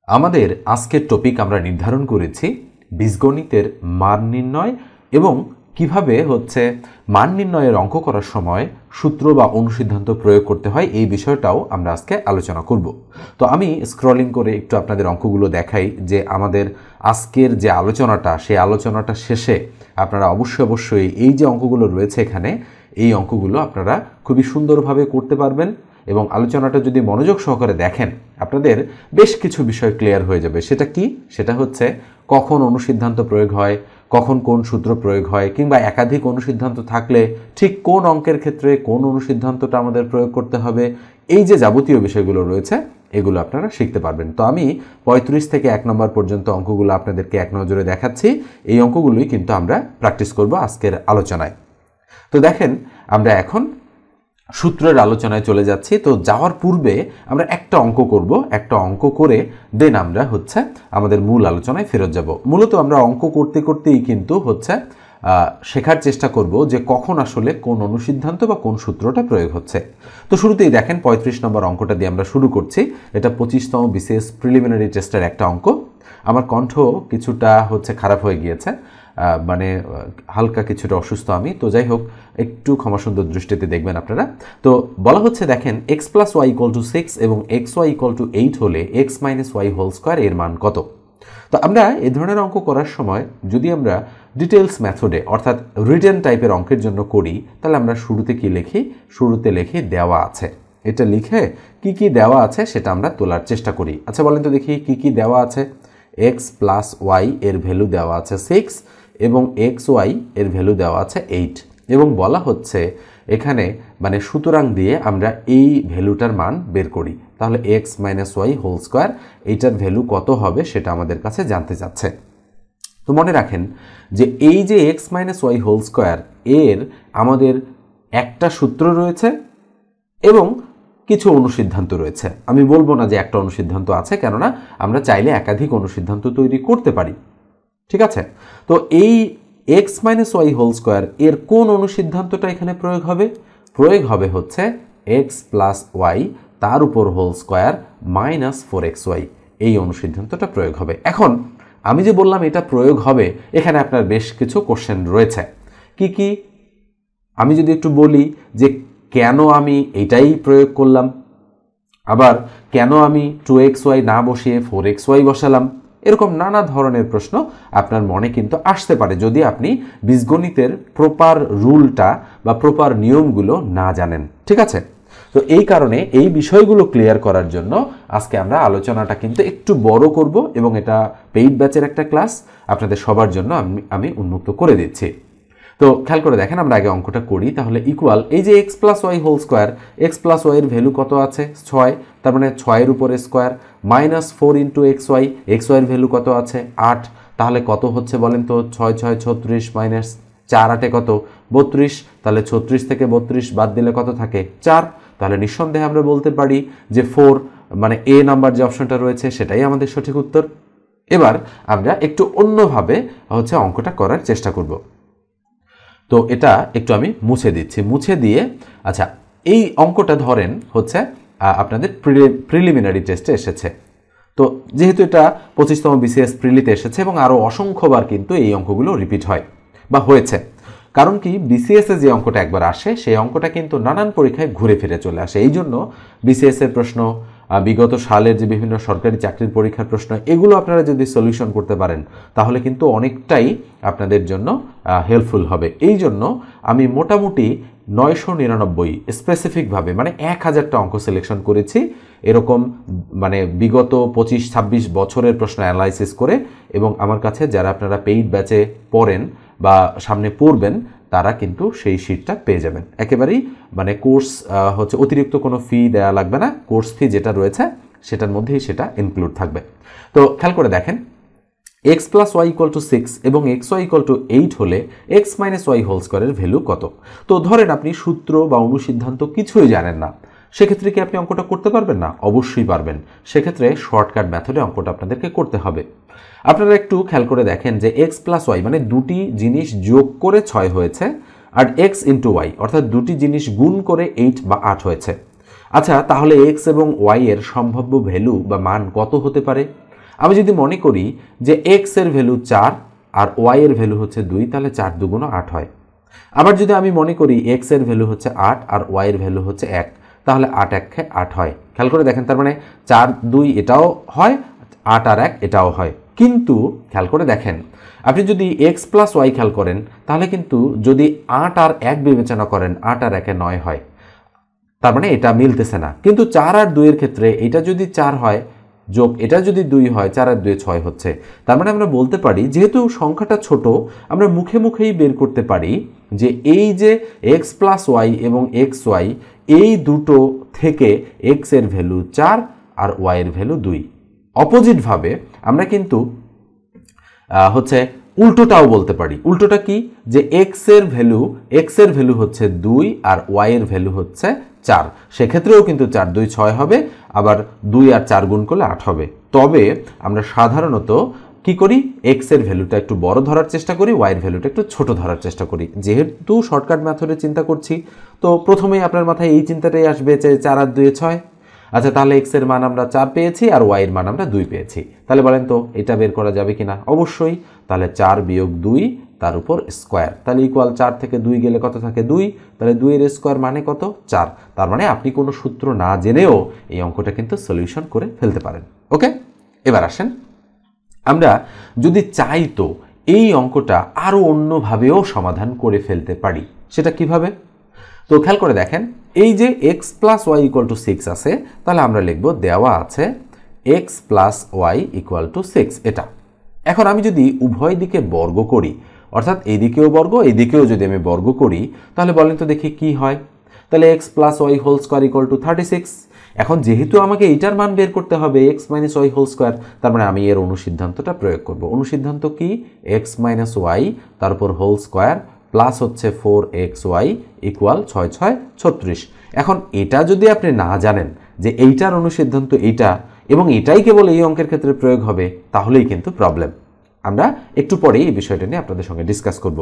আমাদের আজকের টপিক আমরা নির্ধারণ করেছি বীজগণিতের মান নির্ণয় এবং কিভাবে মান নির্ণয়ের অঙ্ক করার সময় সূত্র বা অনুসিদ্ধান্ত প্রয়োগ করতে হয় এই বিষয়টাও আমরা আজকে আলোচনা করব। তো আমি স্ক্রলিং করে একটু আপনাদের অঙ্কগুলো দেখাই যে আমাদের আজকের যে আলোচনাটা সেই আলোচনাটা শেষে আপনারা অবশ্যই এই যে অঙ্কগুলো রয়েছে এখানে এই অঙ্কগুলো আপনারা খুবই সুন্দরভাবে করতে পারবেন এবং আলোচনাটা যদি মনোযোগ সহকারে দেখেন আপনাদের বেশ কিছু বিষয় ক্লিয়ার হয়ে যাবে। সেটা কি? সেটা হচ্ছে কখন অনুসিদ্ধান্ত প্রয়োগ হয়, কখন কোন সূত্র প্রয়োগ হয়, কিংবা একাধিক অনুসিদ্ধান্ত থাকলে ঠিক কোন অঙ্কের ক্ষেত্রে কোন অনুসিদ্ধান্তটা আমাদের প্রয়োগ করতে হবে, এই যে যাবতীয় বিষয়গুলো রয়েছে এগুলো আপনারা শিখতে পারবেন। তো আমি 35 থেকে 1 নম্বর পর্যন্ত অঙ্কগুলো আপনাদেরকে এক নজরে দেখাচ্ছি। এই অঙ্কগুলোই কিন্তু আমরা প্র্যাকটিস করব আজকের আলোচনায়। তো দেখেন আমরা এখন সূত্রের আলোচনায় চলে যাচ্ছি। তো যাওয়ার পূর্বে আমরা একটা অঙ্ক করব, একটা অঙ্ক করে দেন আমরা আমাদের মূল আলোচনায় ফেরত যাব। মূলত আমরা অঙ্ক করতে করতেই কিন্তু শেখার চেষ্টা করব যে কখন আসলে কোন অনুসিদ্ধান্ত বা কোন সূত্রটা প্রয়োগ হচ্ছে। তো শুরুতেই দেখেন 35 নম্বর অঙ্কটা দিয়ে আমরা শুরু করছি। এটা 25তম বিসিএস প্রিলিমিনারি টেস্টের একটা অঙ্ক। আমার কণ্ঠ কিছুটা খারাপ হয়ে গিয়েছে, মানে হালকা কিছুটা অসুস্থ আমি। তো যাই হোক, একটু ক্ষমাসুন্দর দৃষ্টিতে দেখবেন আপনারা। তো বলা হচ্ছে দেখেন x + y = 6 এবং xy = 8 হলে x - y² এর মান কত? তো আমরা এই ধরনের অঙ্ক করার সময় যদি আমরা ডিটেলস মেথডে অর্থাৎ রিটেন টাইপের অঙ্কের জন্য করি তাহলে আমরা শুরুতে কি লিখি? শুরুতে লিখি দেওয়া আছে। এটা লিখে কি কি দেওয়া আছে সেটা আমরা তোলার চেষ্টা করি। আচ্ছা বলেন তো দেখি কি কি দেওয়া আছে। x + y এর ভ্যালু দেওয়া আছে 6 এবং xy এর ভ্যালু দেওয়া আছে 8 এবং বলা হচ্ছে এখানে মানে সুতরাং দিয়ে আমরা এই ভ্যালুটার মান বের করি। তাহলে x - y² এইটার ভ্যালু কত হবে সেটা আমাদের কাছে জানতে চাচ্ছে। তো মনে রাখেন যে এই যে x - y² এর আমাদের একটা সূত্র রয়েছে এবং কিছু অনুসিদ্ধান্ত রয়েছে। আমি বলবো না যে একটা অনুসিদ্ধান্ত আছে, কেননা আমরা চাইলে একাধিক অনুসিদ্ধান্ত তৈরি করতে পারি। ঠিক আছে? তো এই x - y² এর কোন অনুসিদ্ধান্তটা এখানে প্রয়োগ হবে? প্রয়োগ হবে x + y তার উপর হোল² - 4xy, এই অনুসিদ্ধান্তটা প্রয়োগ হবে। এখন আমি যে বললাম এটা প্রয়োগ হবে, এখানে আপনার বেশ কিছু কোশ্চেন রয়েছে। কি কি আমি যদি একটু বলি যে কেন আমি এটাই প্রয়োগ করলাম, আবার কেন আমি 2xy না বসিয়ে 4xy বসালাম, এরকম নানা ধরনের প্রশ্ন আপনার মনে কিন্তু আসতে পারে যদি আপনি বীজগণিতের প্রপার রুলটা বা প্রপার নিয়মগুলো না জানেন। ঠিক আছে? তো এই কারণে এই বিষয়গুলো ক্লিয়ার করার জন্য আজকে আমরা আলোচনাটা কিন্তু একটু বড় করব এবং এটা পেইড ব্যাচের একটা ক্লাস আপনাদের সবার জন্য আমি উন্মুক্ত করে দিচ্ছি। তো খেয়াল করে দেখেন আমরা আগে অঙ্কটা করি। তাহলে ইকুয়াল এই যে x + y² x + y এর ভ্যালু কত আছে? 6, তার মানে 6 এর উপরে স্কোয়ার -4 × xy, xy এর ভ্যালু কত আছে? 8। তাহলে কত হচ্ছে বলেন তো? 6 × 6 = 36 মাইনাস 4 8 কত? 32। তাহলে 36 থেকে 32 বাদ দিলে কত থাকে? 4। তাহলে নিঃসন্দেহে আমরা বলতে পারি যে 4 মানে এ নাম্বার যে অপশনটা রয়েছে সেটাই আমাদের সঠিক উত্তর। এবার আমরা একটু অন্যভাবে অঙ্কটা করার চেষ্টা করব। তো এটা একটু আমি মুছে দিচ্ছি। মুছে দিয়ে আচ্ছা এই অঙ্কটা ধরেন আপনাদের প্রিলিমিনারি টেস্টে এসেছে। তো যেহেতু এটা 25তম বিসিএস প্রিলিতে এসেছে এবং আরও অসংখ্যবার কিন্তু এই অঙ্কগুলো রিপিট হয় বা হয়েছে। কারণ কি, বিসিএসে যে অঙ্কটা একবার আসে সেই অঙ্কটা কিন্তু নানান পরীক্ষায় ঘুরে ফিরে চলে আসে। এই জন্য বিসিএসের প্রশ্ন, বিগত সালের যে বিভিন্ন সরকারি চাকরির পরীক্ষার প্রশ্ন, এগুলো আপনারা যদি সলিউশন করতে পারেন তাহলে কিন্তু অনেকটাই আপনাদের জন্য হেল্পফুল হবে। এই জন্য আমি মোটামুটি 999 স্পেসিফিকভাবে মানে 1000টা অঙ্ক সিলেকশন করেছি, এরকম মানে বিগত 25-26 বছরের প্রশ্ন অ্যানালাইসিস করে। এবং আমার কাছে যারা আপনারা পেইড ব্যাচে পড়েন বা সামনে পড়বেন তারা কিন্তু সেই শিটটা পেয়ে যাবেন একেবারেই, মানে কোর্স অতিরিক্ত কোনো ফি দেওয়া লাগবে না। কোর্স ফি যেটা রয়েছে সেটার মধ্যেই সেটা ইনক্লুড থাকবে। তো খেয়াল করে দেখেন x + y = 6 এবং xy = 8 হলে x - y² এর ভ্যালু কত? তো ধরেন আপনি সূত্র বা অনুসিদ্ধান্ত কিছুই জানেন না, সেক্ষেত্রে কি আপনি অঙ্কটা করতে পারবেন না? অবশ্যই পারবেন। সেক্ষেত্রে শর্টকাট মেথডে অঙ্কটা আপনাদেরকে করতে হবে। আপনারা একটু খেয়াল করে দেখেন যে x + y মানে দুটি জিনিস যোগ করে 6 হয়েছে, আর x × y অর্থাৎ দুটি জিনিস গুণ করে 8 বা 8 হয়েছে। আচ্ছা তাহলে x এবং y এর সম্ভাব্য ভ্যালু বা মান কত হতে পারে? আমি যদি মনে করি যে এক্স এর ভ্যালু 4 আর ওয়াই এর ভ্যালু হচ্ছে 2, তাহলে 4 দুগুণ 8 হয়। আবার যদি আমি মনে করি এক্স এর ভ্যালু হচ্ছে 8 আর ওয়াই এর ভ্যালু হচ্ছে 1, তাহলে 8 1 8 হয়। খেয়াল করে দেখেন, তার মানে 4 2 এটাও হয়, 8 আর 1 এটাও হয়। কিন্তু খেয়াল করে দেখেন, আপনি যদি এক্স প্লাস ওয়াই খেয়াল করেন, তাহলে কিন্তু যদি 8 আর 1 বিবেচনা করেন, 8 আর 1 9 হয়। তার মানে এটা মিলতেছে না। কিন্তু 4 আর 2 এর ক্ষেত্রে এটা যদি 4 হয় যোগ এটা যদি 2 হয়, 4 আর 2 6 হচ্ছে। তার মানে আমরা বলতে পারি, যেহেতু সংখ্যাটা ছোট, আমরা মুখে মুখেই বের করতে পারি যে এই যে এক্স প্লাস ওয়াই এবং এক্স ওয়াই, এই দুটো থেকে এক্স এর ভ্যালু 4 আর ওয়াই এর ভ্যালু 2। অপোজিটভাবে আমরা কিন্তু হচ্ছে উল্টোটাও বলতে পারি। উল্টোটা কি, যে এক্স এর ভ্যালু হচ্ছে 2 আর ওয়াই এর ভ্যালু হচ্ছে 4, সেক্ষেত্রেও কিন্তু 4 2 6 হবে, আবার 2 আর 4 গুণ করলে 8 হবে। তবে আমরা সাধারণত কি করি, এক্স এর ভ্যালুটা একটু বড় ধরার চেষ্টা করি, ওয়াই এর ভ্যালুটা একটু ছোট ধরার চেষ্টা করি। যেহেতু শর্টকাট মেথডে চিন্তা করছি, তো প্রথমেই আপনার মাথায় এই চিন্তাটাই আসবে যে 4 আর 2 6। আচ্ছা, তাহলে এক্স এর মান আমরা 4 পেয়েছি আর ওয়াই এর মান আমরা 2 পেয়েছি। তাহলে বলেন তো এটা বের করা যাবে কিনা? অবশ্যই। তাহলে 4 বিয়োগ 2 তার উপর স্কোয়ার, তাহলে ইকুয়াল 4 থেকে 2 গেলে কত থাকে? 2। তাহলে 2 এর স্কোয়ার মানে কত? 4। তার মানে আপনি কোনো সূত্র না জেনেও এই অঙ্কটা কিন্তু সলিউশন করে ফেলতে পারেন। ওকে, এবার আসেন, আমরা যদি চাই তো এই অঙ্কটা আরও অন্যভাবেও সমাধান করে ফেলতে পারি। সেটা কিভাবে? তো খেয়াল করে দেখেন, এই যে x plus y equal to 6 আছে, তাহলে আমরা লিখব দেওয়া আছে x plus y equal to 6 এটা। এখন আমি যদি উভয় দিকে বর্গ করি, অর্থাৎ এইদিকেও বর্গ এইদিকেও যদি আমি বর্গ করি, তাহলে বলেন তো দেখি কি হয়। তাহলে x plus y whole square equal to 36। এখন যেহেতু আমাকে এইটার মান বের করতে হবে x minus y whole square, তার মানে আমি এর অনুসিদ্ধান্তটা প্রয়োগ করব। অনুসিদ্ধান্ত কি? এক্স মাইনাস ওয়াই তারপর হোল স্কোয়ার প্লাস হচ্ছে 4xy ইকুয়াল 6 6 36। এখন এটা যদি আপনি না জানেন যে এইটার অনুসিদ্ধান্ত এইটা এবং এটাই কেবল এই অঙ্কের ক্ষেত্রে প্রয়োগ হবে, তাহলেই কিন্তু প্রবলেম। আমরা একটু পরেই এই বিষয়টা নিয়ে আপনাদের সঙ্গে ডিসকাস করব।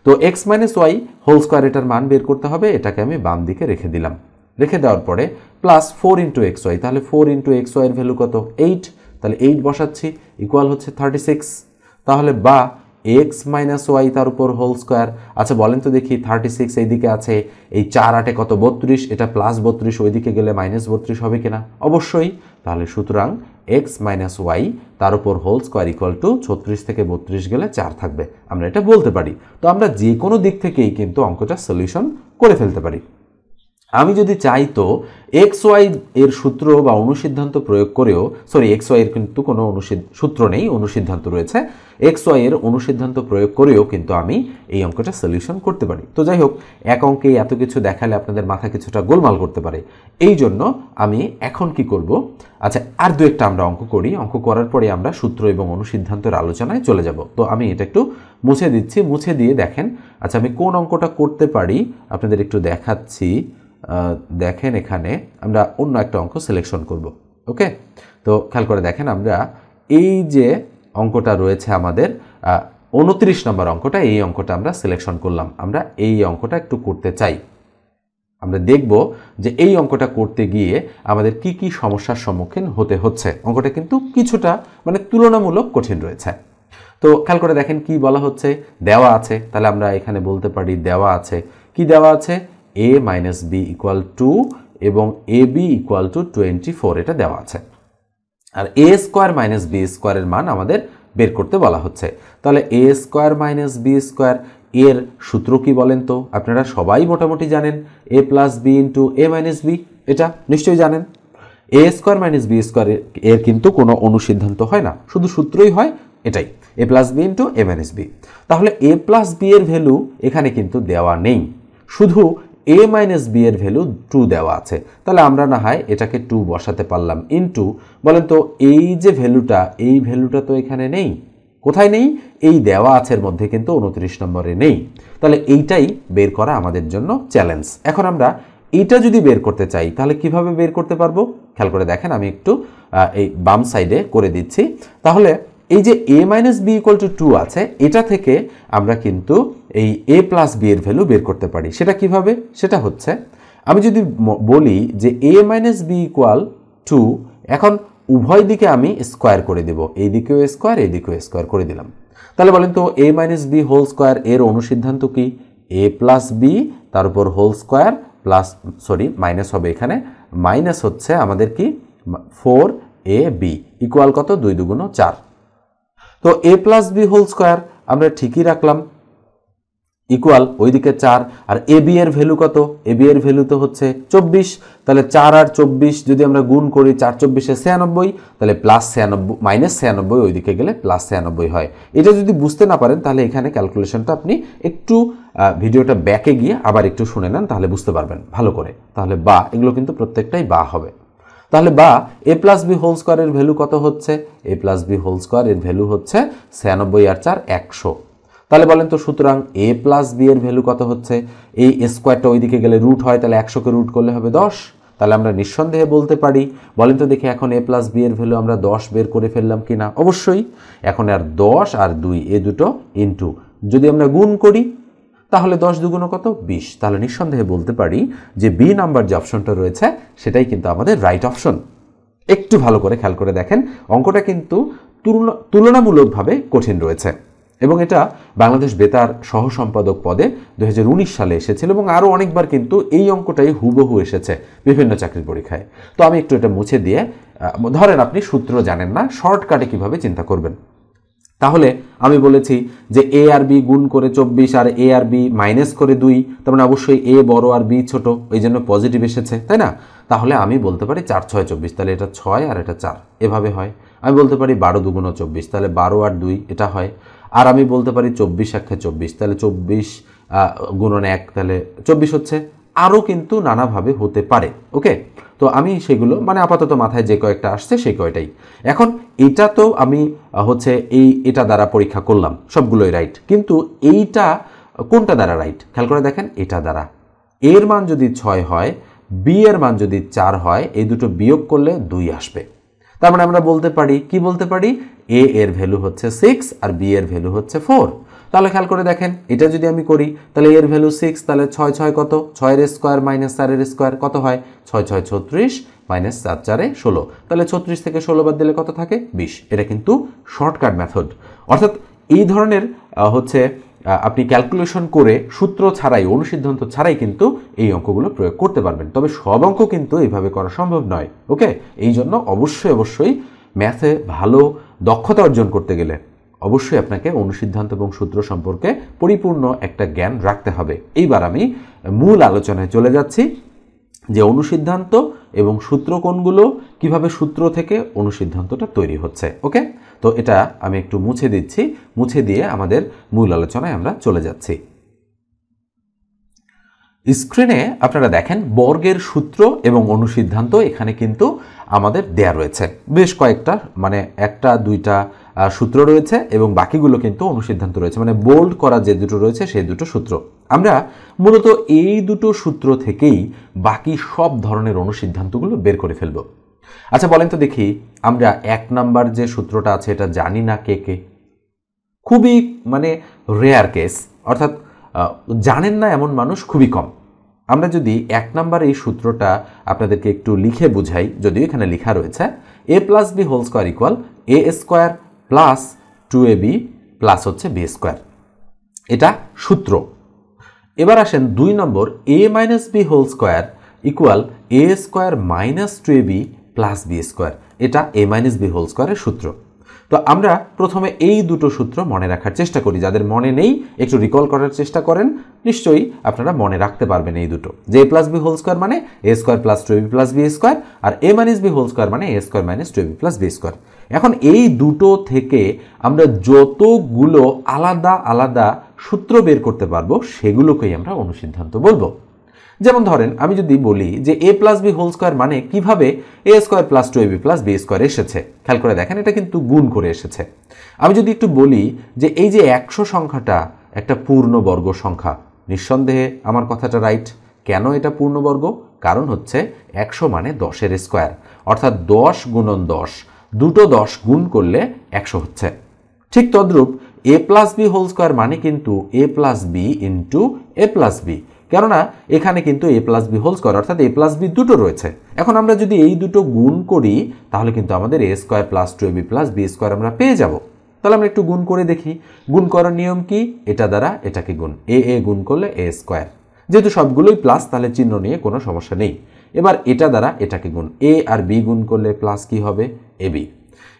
তো x minus y whole square এটার মান বের করতে হবে, এটাকে আমি বাম দিকে রেখে দিলাম। রেখে দেওয়ার পরে প্লাস 4 ইন্টু এক্স ওয়াই, তাহলে 4 ইন্টু এক্স ওয়াইয়ের ভ্যালু কত? 8। তাহলে 8 বসাচ্ছি, ইকুয়াল হচ্ছে 36। তাহলে বা এক্স মাইনাস ওয়াই তার উপর হোল স্কোয়ার। আচ্ছা বলেন তো দেখি, 36 এইদিকে আছে, এই 4 8 কত? 32, এটা প্লাস 32, ওইদিকে গেলে মাইনাস 32 হবে কিনা? অবশ্যই। তাহলে সুতরাং এক্স মাইনাস ওয়াই তার উপর হোল স্কোয়ার ইকুয়াল টু 36 থেকে 32 গেলে 4 থাকবে। আমরা এটা বলতে পারি। তো আমরা যে কোনো দিক থেকেই কিন্তু অঙ্কটা সলিউশন করে ফেলতে পারি। আমি যদি চাই তো এক্স ওয়াই এর সূত্র বা অনুসিদ্ধান্ত প্রয়োগ করেও, এক্স ওয়াই এর কিন্তু কোনো সূত্র নেই, অনুসিদ্ধান্ত রয়েছে। এক্স ওয়াই এর অনুসিদ্ধান্ত প্রয়োগ করেও কিন্তু আমি এই অঙ্কটা সলিউশন করতে পারি। তো যাই হোক, এক অঙ্কে এত কিছু দেখালে আপনাদের মাথা কিছুটা গোলমাল করতে পারে। এই জন্য আমি এখন কি করব, আচ্ছা আর দু একটা আমরা অঙ্ক করি। অঙ্ক করার পরে আমরা সূত্র এবং অনুসিদ্ধান্তের আলোচনায় চলে যাব। তো আমি এটা একটু মুছে দিচ্ছি, মুছে দিয়ে দেখেন আচ্ছা আমি কোন অঙ্কটা করতে পারি আপনাদের একটু দেখাচ্ছি। দেখেন এখানে আমরা অন্য একটা অঙ্ক সিলেকশন করব। ওকে, তো খেয়াল করে দেখেন, আমরা এই যে অঙ্কটা রয়েছে আমাদের 29 নম্বর অঙ্কটা, এই অঙ্কটা আমরা সিলেকশন করলাম। আমরা এই অঙ্কটা একটু করতে চাই। আমরা দেখব যে এই অঙ্কটা করতে গিয়ে আমাদের কি কি সমস্যার সম্মুখীন হতে হচ্ছে। অঙ্কটা কিন্তু কিছুটা মানে তুলনামূলক কঠিন রয়েছে। তো খেয়াল করে দেখেন কি বলা হচ্ছে, দেওয়া আছে। তাহলে আমরা এখানে বলতে পারি দেওয়া আছে, কি দেওয়া আছে? a মাইনাস বি ইকুয়াল 2 এবং এ বি ইকুয়াল টু 24 এটা দেওয়া আছে। আর এ স্কোয়ার মাইনাস বি স্কোয়ারের মান আমাদের বের করতে বলা হচ্ছে। তাহলে এ স্কোয়ার মাইনাস বি স্কোয়ার এর সূত্র কি বলেন তো? আপনারা সবাই মোটামুটি জানেন, এ প্লাস বি ইন্টু এ মাইনাস বি, এটা নিশ্চয়ই জানেন। এ স্কোয়ার মাইনাস বি স্কোয়ার এর কিন্তু কোনো অনুসিদ্ধান্ত হয় না, শুধু সূত্রই হয় এটাই, এ প্লাস বি ইন্টু এ মাইনাস বি। তাহলে এ প্লাস বি এর ভ্যালু এখানে কিন্তু দেওয়া নেই, শুধু এ মাইনাস বি এর ভ্যালু 2 দেওয়া আছে। তাহলে আমরা না হয় এটাকে 2 বসাতে পারলাম, ইন্টু বলেন তো এই যে ভ্যালুটা, এই ভ্যালুটা তো এখানে নেই। কোথায় নেই? এই দেওয়া আছের মধ্যে কিন্তু 29 নম্বরে নেই। তাহলে এইটাই বের করা আমাদের জন্য চ্যালেঞ্জ। এখন আমরা এইটা যদি বের করতে চাই তাহলে কিভাবে বের করতে পারবো? খেয়াল করে দেখেন, আমি একটু এই বাম সাইডে করে দিচ্ছি। তাহলে এই যে a minus b equal to 2 আছে, এটা থেকে আমরা কিন্তু এই a প্লাস বি এর ভ্যালু বের করতে পারি। সেটা কিভাবে? সেটা হচ্ছে আমি যদি বলি যে a মাইনাস বি ইকুয়াল 2, এখন উভয় দিকে আমি স্কোয়ার করে দেব, এই দিকেও স্কোয়ার এই দিকেও স্কোয়ার করে দিলাম। তাহলে বলেন তো a minus b whole square এর অনুসিদ্ধান্ত কি? a প্লাস বি তার উপর হোল স্কোয়ার প্লাস মাইনাস হবে, এখানে মাইনাস হচ্ছে আমাদের কি 4ab ইকুয়াল কত? 2 2 4। তো a plus b whole square আমরা ঠিকই রাখলাম ইকুয়াল ওইদিকে 4, আর এ বি এর ভ্যালু কত? এ বি এর ভ্যালু তো হচ্ছে 24, তাহলে 4 আর 24 যদি আমরা গুণ করি 4 24 96, তাহলে প্লাস 96 মাইনাস 96 ওইদিকে গেলে প্লাস 96 হয়। এটা যদি বুঝতে না পারেন তাহলে এখানে ক্যালকুলেশনটা আপনি একটু ভিডিওটা ব্যাকে গিয়ে আবার একটু শুনে নেন, তাহলে বুঝতে পারবেন ভালো করে। তাহলে বা এগুলো কিন্তু প্রত্যেকটাই বা হবে। তাহলে বা এ প্লাস বি হোল স্কোয়ারের ভ্যালু কত হচ্ছে? এ প্লাস বি হোল স্কোয়ারের ভ্যালু হচ্ছে 96 আর 4 100। তাহলে বলেন তো সুতরাং এ প্লাস বি এর ভ্যালু কত হচ্ছে? এই স্কোয়ারটা ওইদিকে গেলে রুট হয়, তাহলে 100কে রুট করলে হবে 10। তাহলে আমরা নিঃসন্দেহে বলতে পারি, বলেন তো দেখি এখন এ প্লাস বি এর ভ্যালু আমরা 10 বের করে ফেললাম কিনা? অবশ্যই। এখন আর 10 আর 2 এ দুটো ইন্টু যদি আমরা গুণ করি তাহলে 10 দুগুণ কত? 20। তাহলে নিঃসন্দেহে বলতে পারি যে বি নাম্বার যে অপশনটা রয়েছে সেটাই কিন্তু আমাদের রাইট অপশন। একটু ভালো করে খেয়াল করে দেখেন, অঙ্কটা কিন্তু তুলনামূলকভাবে কঠিন রয়েছে এবং এটা বাংলাদেশ বেতার সহ সম্পাদক পদে 2019 সালে এসেছিল এবং আরও অনেকবার কিন্তু এই অঙ্কটাই হুবহু এসেছে বিভিন্ন চাকরির পরীক্ষায়। তো আমি একটু এটা মুছে দিয়ে, ধরেন আপনি সূত্র জানেন না, শর্টকাটে কিভাবে চিন্তা করবেন। তাহলে আমি বলেছি যে এ আর বি গুণ করে 24 আর এ আর বি মাইনাস করে 2, তার মানে অবশ্যই এ বড় আর বি ছোট, এই জন্য পজিটিভ এসেছে, তাই না? তাহলে আমি বলতে পারি 4 6 24, তাহলে এটা 6 আর এটা 4 এভাবে হয়। আমি বলতে পারি 12 2 24, তাহলে 12 আর 2 এটা হয়। আর আমি বলতে পারি 24 1 24, তাহলে 24 গুণন 1 তাহলে 24 হচ্ছে। আরও কিন্তু নানাভাবে হতে পারে। ওকে, তো আমি সেগুলো মানে আপাতত মাথায় যে কয়েকটা আসছে সেই কয়টাই। এখন এটা তো আমি হচ্ছে এটা দ্বারা পরীক্ষা করলাম, সবগুলোই রাইট, কিন্তু এইটা কোনটা দ্বারা রাইট খেয়াল করে দেখেন। এটা দ্বারা এর মান যদি 6 হয়, বি এর মান যদি 4 হয়, এই দুটো বিয়োগ করলে 2 আসবে। তার মানে আমরা বলতে পারি, কি বলতে পারি? এ এর ভ্যালু হচ্ছে 6 আর বি এর ভ্যালু হচ্ছে 4। তাহলে খেয়াল করে দেখেন, এটা যদি আমি করি তাহলে এর ভ্যালু 6, তাহলে 6 6 কত? 6 এর স্কোয়ার মাইনাস 4 এর স্কোয়ার কত হয়? 6 6 36 মাইনাস 4 4 16, তাহলে 36 থেকে 16 বাদ দিলে কত থাকে? 20। এটা কিন্তু শর্টকাট মেথড, অর্থাৎ এই ধরনের হচ্ছে আপনি ক্যালকুলেশন করে সূত্র ছাড়াই, অনুসিদ্ধান্ত ছাড়াই কিন্তু এই অঙ্কগুলো প্রয়োগ করতে পারবেন। তবে সব অঙ্ক কিন্তু এইভাবে করা সম্ভব নয়। ওকে, এই জন্য অবশ্যই ম্যাথে ভালো দক্ষতা অর্জন করতে গেলে অবশ্যই আপনাকে অনুসিদ্ধান্ত এবং সূত্র সম্পর্কে পরিপূর্ণ একটা জ্ঞান রাখতে হবে। এইবার আমি মূল আলোচনায় চলে যাচ্ছি যে অনুসিদ্ধান্ত এবং সূত্র কোনগুলো, কিভাবে সূত্র থেকে অনুসিদ্ধান্তটা তৈরি হচ্ছে। ওকে, তো এটা আমি একটু মুছে দিচ্ছি, মুছে দিয়ে আমাদের মূল আলোচনায় আমরা চলে যাচ্ছি। স্ক্রিনে আপনারা দেখেন বর্গের সূত্র এবং অনুসিদ্ধান্ত এখানে কিন্তু আমাদের দেয়া রয়েছে। বেশ কয়েকটা মানে একটা দুইটা সূত্র রয়েছে এবং বাকিগুলো কিন্তু অনুসিদ্ধান্ত রয়েছে, মানে বোল্ড করা যে দুটো রয়েছে সেই দুটো সূত্র। আমরা মূলত এই দুটো সূত্র থেকেই বাকি সব ধরনের অনুসিদ্ধান্তগুলো বের করে ফেলব। আচ্ছা বলেন তো দেখি, আমরা 1 নাম্বার যে সূত্রটা আছে এটা জানি না কে কে? খুবই মানে রেয়ার কেস, অর্থাৎ জানেন না এমন মানুষ খুবই কম। আমরা যদি 1 নাম্বার এই সূত্রটা আপনাদেরকে একটু লিখে বুঝাই, যদিও এখানে লেখা রয়েছে a plus b whole square equal a square plus 2ab plus হচ্ছে বি স্কোয়ার, এটা সূত্র। এবার আসেন 2 নম্বর a minus b whole square equal a square minus 2ab plus b square, এটা a মাইনাস বি হোল স্কোয়ারের সূত্র। তো আমরা প্রথমে এই দুটো সূত্র মনে রাখার চেষ্টা করি, যাদের মনে নেই একটু রিকল করার চেষ্টা করেন, নিশ্চয়ই আপনারা মনে রাখতে পারবেন এই দুটো। যে a plus b whole square মানে a square plus 2ab plus b square, আর a minus b whole square মানে a square minus 2ab plus b square. এখন এই দুটো থেকে আমরা যতগুলো আলাদা আলাদা সূত্র বের করতে পারবো সেগুলোকেই আমরা অনুসিদ্ধান্ত বলবো। যেমন ধরেন আমি যদি বলি যে a plus b whole square মানে কিভাবে a square plus 2ab plus b square এসেছে, খেয়াল করে দেখেন এটা কিন্তু গুণ করে এসেছে। আমি যদি একটু বলি যে এই যে 100 সংখ্যাটা একটা পূর্ণবর্গ সংখ্যা, নিঃসন্দেহে আমার কথাটা রাইট। কেন এটা পূর্ণবর্গ? কারণ হচ্ছে 100 মানে 10 এর স্কোয়ার, অর্থাৎ 10 গুণন 10, দুটো 10 গুণ করলে 100 হচ্ছে। ঠিক তদ্রূপ a plus b whole square মানে কিন্তু a plus b into a plus b, কেননা এখানে কিন্তু a plus b whole square অর্থাৎ a প্লাস বি দুটো রয়েছে। এখন আমরা যদি এই দুটো গুণ করি তাহলে কিন্তু আমাদের a square plus 2ab plus b square আমরা পেয়ে যাব। তাহলে আমরা একটু গুণ করে দেখি। গুণ করার নিয়ম কি? এটা দ্বারা এটাকে গুণ, এ গুণ করলে a স্কোয়ার, যেহেতু সবগুলোই প্লাস তাহলে চিহ্ন নিয়ে কোনো সমস্যা নেই। এবার এটা দ্বারা এটাকে গুণ, a আর b গুণ করলে প্লাস কি হবে? ab।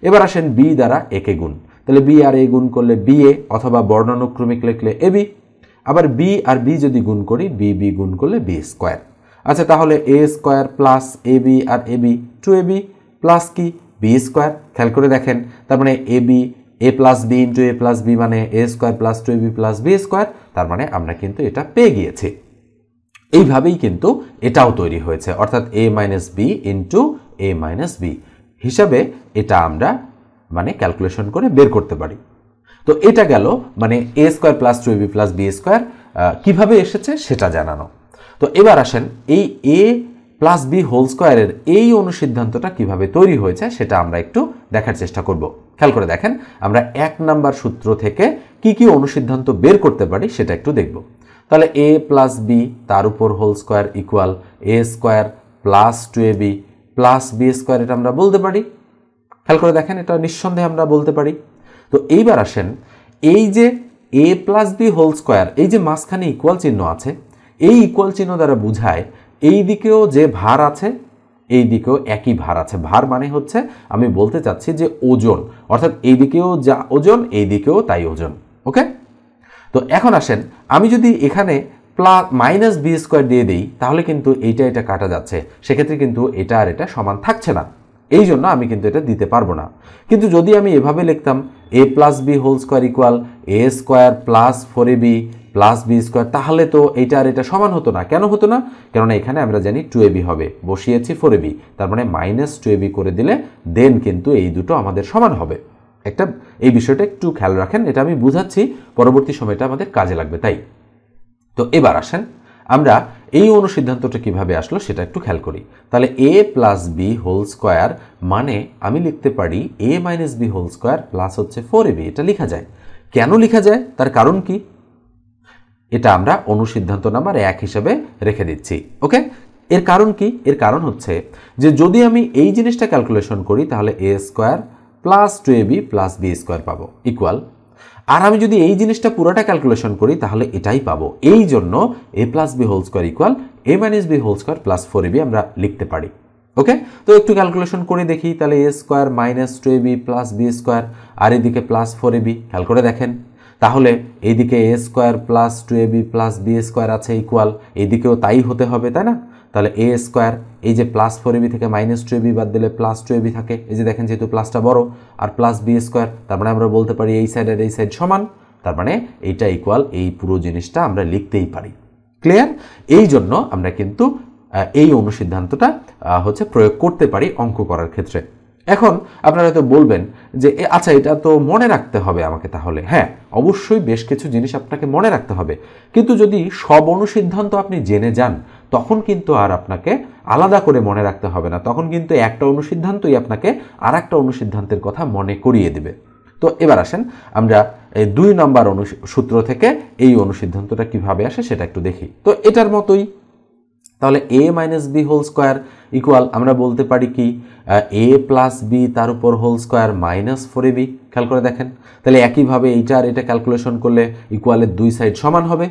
এবার আসেন b দ্বারা a কে গুণ, তাহলে b আর a গুণ করলে ba অথবা বর্ণানুক্রমিক লিখলে ab। আবার b আর b যদি গুণ করি b গুণ করলে b স্কোয়ার। আচ্ছা, তাহলে a স্কোয়ার প্লাস ab আর ab 2ab প্লাস কি b স্কোয়ার। খেয়াল করে দেখেন, তার মানে a plus b into a plus b মানে a square plus 2ab plus b square. তার মানে আমরা কিন্তু এটা পেয়ে গিয়েছি। এইভাবেই কিন্তু এটাও তৈরি হয়েছে, অর্থাৎ a minus b into a minus b হিসাবে এটা আমরা মানে ক্যালকুলেশন করে বের করতে পারি। তো এটা গেল মানে a square plus 2ab plus b square কীভাবে এসেছে সেটা জানানো। তো এবার আসেন এই a প্লাস বি হোল স্কোয়ারের এই অনুসিদ্ধান্তটা কিভাবে তৈরি হয়েছে সেটা আমরা একটু দেখার চেষ্টা করব। খেয়াল করে দেখেন, আমরা 1 নাম্বার সূত্র থেকে কি কি অনুসিদ্ধান্ত বের করতে পারি সেটা একটু দেখব। তাহলে a প্লাস বি তার উপর whole square equal a square plus 2ab plus b square, এটা আমরা বলতে পারি। খেয়াল করে দেখেন, এটা নিঃসন্দেহে আমরা বলতে পারি। তো এইবার আসেন, এই যে a plus b whole square, এই যে মাঝখানে ইকুয়াল চিহ্ন আছে, এই ইকুয়াল চিহ্ন দ্বারা বোঝায় এই দিকেও যে ভার আছে এই দিকেও একই ভার আছে। ভার মানে হচ্ছে আমি বলতে চাচ্ছি যে ওজন, অর্থাৎ এই দিকেও যা ওজন এই দিকেও তাই ওজন। ওকে, তো এখন আসেন, আমি যদি এখানে প্লাস মাইনাস বি স্কোয়ার দিয়ে দিই তাহলে কিন্তু এটা কাটা যাচ্ছে, সেক্ষেত্রে কিন্তু এটা আর এটা সমান থাকছে না, এই জন্য আমি কিন্তু এটা দিতে পারবো না। কিন্তু যদি আমি এভাবে লিখতাম a plus b whole square equal a square plus 4ab plus b square, তাহলে তো এটা আর এটা সমান হতো না। কেন হতো না? কেননা এখানে আমরা জানি 2ab হবে, বসিয়েছি 4ab, তার মানে মাইনাস 2ab করে দিলে দেন কিন্তু এই দুটো আমাদের সমান হবে। একটা এই বিষয়টা একটু খেয়াল রাখেন, এটা আমি বুঝাচ্ছি, পরবর্তী সময়টা আমাদের কাজে লাগবে। তাই তো এবার আসেন আমরা এই অনুসিদ্ধান্তটা কিভাবে আসলো সেটা একটু খেয়াল করি। তাহলে a plus b whole square মানে আমি লিখতে পারি a minus b whole square plus হচ্ছে 4ab, এটা লেখা যায়। কেন লেখা যায় তার কারণ কি? এটা আমরা অনুসিদ্ধান্ত নাম্বার 1 হিসেবে রেখে দিচ্ছি। ওকে, এর কারণ কি? এর কারণ হচ্ছে যে যদি আমি এই জিনিসটা ক্যালকুলেশন করি তাহলে a square plus 2ab plus b square পাবো ইকুয়াল, আর আমি যদি এই জিনিসটা পুরোটা ক্যালকুলেশন করি তাহলে এটাই পাবো। এই জন্য a plus b whole square equal a minus b whole square plus 4ab আমরা লিখতে পারি। ওকে, তো একটু ক্যালকুলেশন করে দেখি। তাহলে a square minus 2ab plus b square আর এদিকে প্লাস 4ab, খেয়াল করে দেখেন, তাহলে এইদিকে a square plus 2ab plus b square আছে ইকুয়াল, এইদিকেও তাই হতে হবে, তাই না? তাহলে a স্কোয়ার, এই যে প্লাস 4ab থেকে মাইনাস 2ab বাদ দিলে প্লাস 2ab থাকে, এই যে দেখেন যেহেতু প্লাসটা বড়, আর প্লাস বি স্কোয়ার, তার মানে আমরা বলতে পারি এই সাইড আর এই সাইড সমান, তার মানে এইটা ইকুয়াল এই পুরো জিনিসটা আমরা লিখতেই পারি। ক্লিয়ার? এই জন্য আমরা কিন্তু এই অনুসিদ্ধান্তটা হচ্ছে প্রয়োগ করতে পারি অঙ্ক করার ক্ষেত্রে। এখন আপনারা তো বলবেন যে আচ্ছা এটা তো মনে রাখতে হবে আমাকে, তাহলে হ্যাঁ অবশ্যই বেশ কিছু জিনিস আপনাকে মনে রাখতে হবে, কিন্তু যদি সব অনুসিদ্ধান্ত আপনি জেনে যান তখন কিন্তু আর আপনাকে আলাদা করে মনে রাখতে হবে না, তখন কিন্তু একটা অনুসিদ্ধান্তই আপনাকে আর একটা অনুসিদ্ধান্তের কথা মনে করিয়ে দেবে। তো এবার আসেন আমরা এই 2 নম্বর সূত্র থেকে এই অনুসিদ্ধান্তটা কিভাবে আসে সেটা একটু দেখি। তো এটার মতোই, তাহলে a minus b whole square equal আমরা বলতে পারি কি a প্লাস বি তার উপর হোল স্কোয়ার মাইনাস 4ab। খেয়াল করে দেখেন, তাহলে একইভাবে এইটা আর এটা ক্যালকুলেশন করলে ইকুয়ালের 2 সাইড সমান হবে,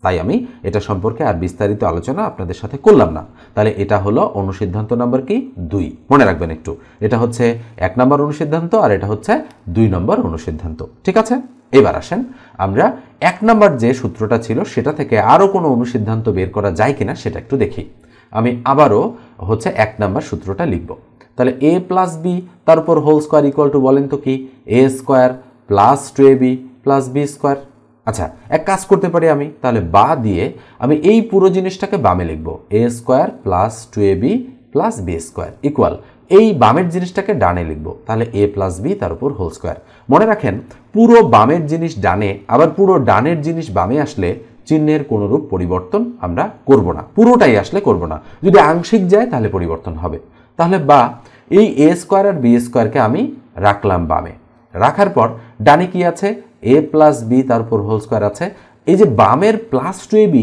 তাই আমি এটা সম্পর্কে আর বিস্তারিত আলোচনা আপনাদের সাথে করলাম না। তাহলে এটা হলো অনুসিদ্ধান্ত নাম্বার কি 2, মনে রাখবেন একটু, এটা হচ্ছে 1 নম্বর অনুসিদ্ধান্ত আর এটা হচ্ছে 2 নম্বর অনুসিদ্ধান্ত। ঠিক আছে, এবার আসেন আমরা 1 নম্বর যে সূত্রটা ছিল সেটা থেকে আরও কোনো অনুসিদ্ধান্ত বের করা যায় কিনা সেটা একটু দেখি। আমি আবারও হচ্ছে 1 নম্বর সূত্রটা লিখব। তাহলে a প্লাস বি তার উপর হোল স্কোয়ার ইকুয়াল টু বলেন তো কি a square plus 2ab plus b square. আচ্ছা, এক কাজ করতে পারি আমি, তাহলে বা দিয়ে আমি এই পুরো জিনিসটাকে বামে লিখব, a square plus 2ab plus b square equal এই বামের জিনিসটাকে ডানে লিখব, তাহলে a প্লাস বি তার উপর হোল স্কোয়ার। মনে রাখেন পুরো বামের জিনিস ডানে আবার পুরো ডানের জিনিস বামে আসলে চিহ্নের কোনোরূপ পরিবর্তন আমরা করব না, পুরোটাই আসলে করব না, যদি আংশিক যায় তাহলে পরিবর্তন হবে। তাহলে বা এই a স্কোয়ার আর বি স্কোয়ারকে আমি রাখলাম বামে, রাখার পর ডানে কি আছে a প্লাস বি তার উপর হোল স্কোয়ার আছে, এই যে বামের প্লাস 2ab